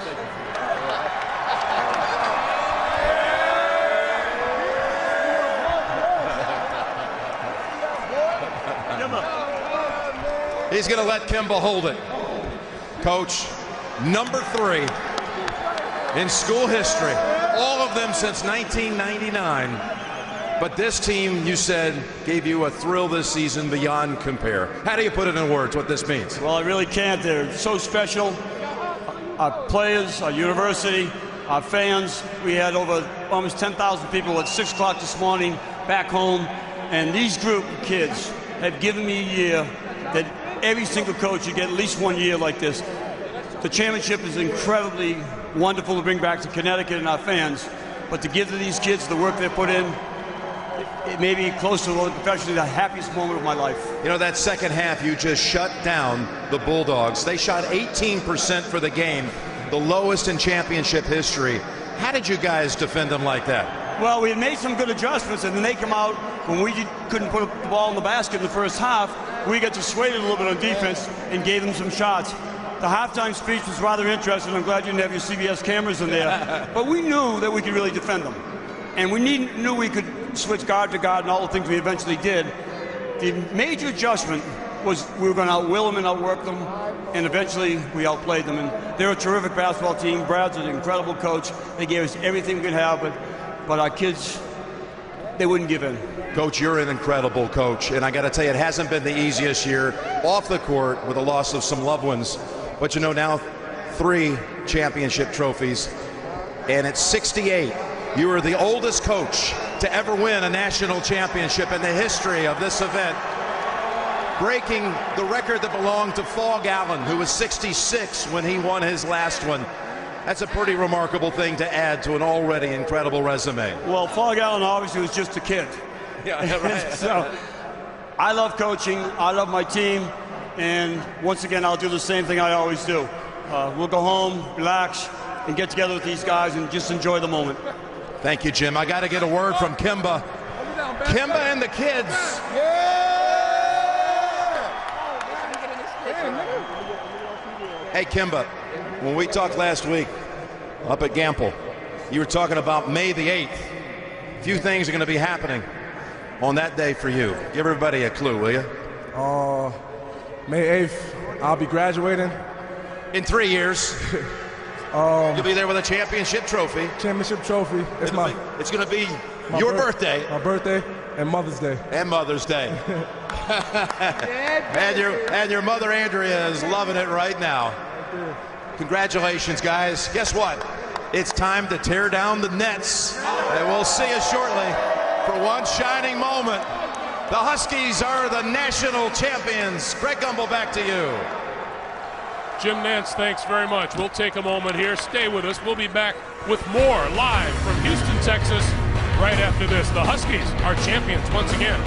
He's going to let Kimba hold it. Coach, number 3 in school history. All of them since 1999. But this team, you said, gave you a thrill this season beyond compare. How do you put it in words what this means? Well, I really can't. They're so special. Our players, our university, our fans. We had over almost 10,000 people at 6 o'clock this morning back home. And these group of kids have given me a year that every single coach should get at least 1 year like this. The championship is incredibly wonderful to bring back to Connecticut and our fans. But to give to these kids the work they put in, it may be close to professionally the happiest moment of my life. You know, that second half, you just shut down the Bulldogs. They shot 18% for the game, the lowest in championship history. How did you guys defend them like that? Well, we had made some good adjustments, and then they come out when we couldn't put the ball in the basket in the first half. We got dissuaded a little bit on defense and gave them some shots. The halftime speech was rather interesting. I'm glad you didn't have your CBS cameras in there. But we knew that we could really defend them. And we knew we could switch guard to guard and all the things we eventually did. The major adjustment was we were going to outwill them and outwork them, and eventually we outplayed them. And they're a terrific basketball team. Brad's an incredible coach. They gave us everything we could have, but our kids, they wouldn't give in. Coach, you're an incredible coach, and I got to tell you, it hasn't been the easiest year off the court with the loss of some loved ones. But you know, now 3 championship trophies, and at 68, you are the oldest coach to ever win a national championship in the history of this event, breaking the record that belonged to Fog Allen, who was 66 when he won his last one. That's a pretty remarkable thing to add to an already incredible resume. Well, Fog Allen obviously was just a kid. Yeah, right. So I love coaching. I love my team. And once again, I'll do the same thing I always do. We'll go home, relax, and get together with these guys and just enjoy the moment. Thank you, Jim. I got to get a word from Kimba. Kimba and the kids. Hey, Kimba, when we talked last week up at Gamble, you were talking about May the 8th. A few things are going to be happening on that day for you. Give everybody a clue, will you? May 8th, I'll be graduating. In 3 years. You'll be there with a championship trophy. Championship trophy. It's going to be your birthday. My birthday and Mother's Day. And Mother's Day. and your mother, Andrea, is loving it right now. Congratulations, guys. Guess what? It's time to tear down the nets. And we'll see you shortly for one shining moment. The Huskies are the national champions. Greg Gumbel, back to you. Jim Nantz, thanks very much. We'll take a moment here. Stay with us. We'll be back with more live from Houston, Texas, right after this. The Huskies are champions once again.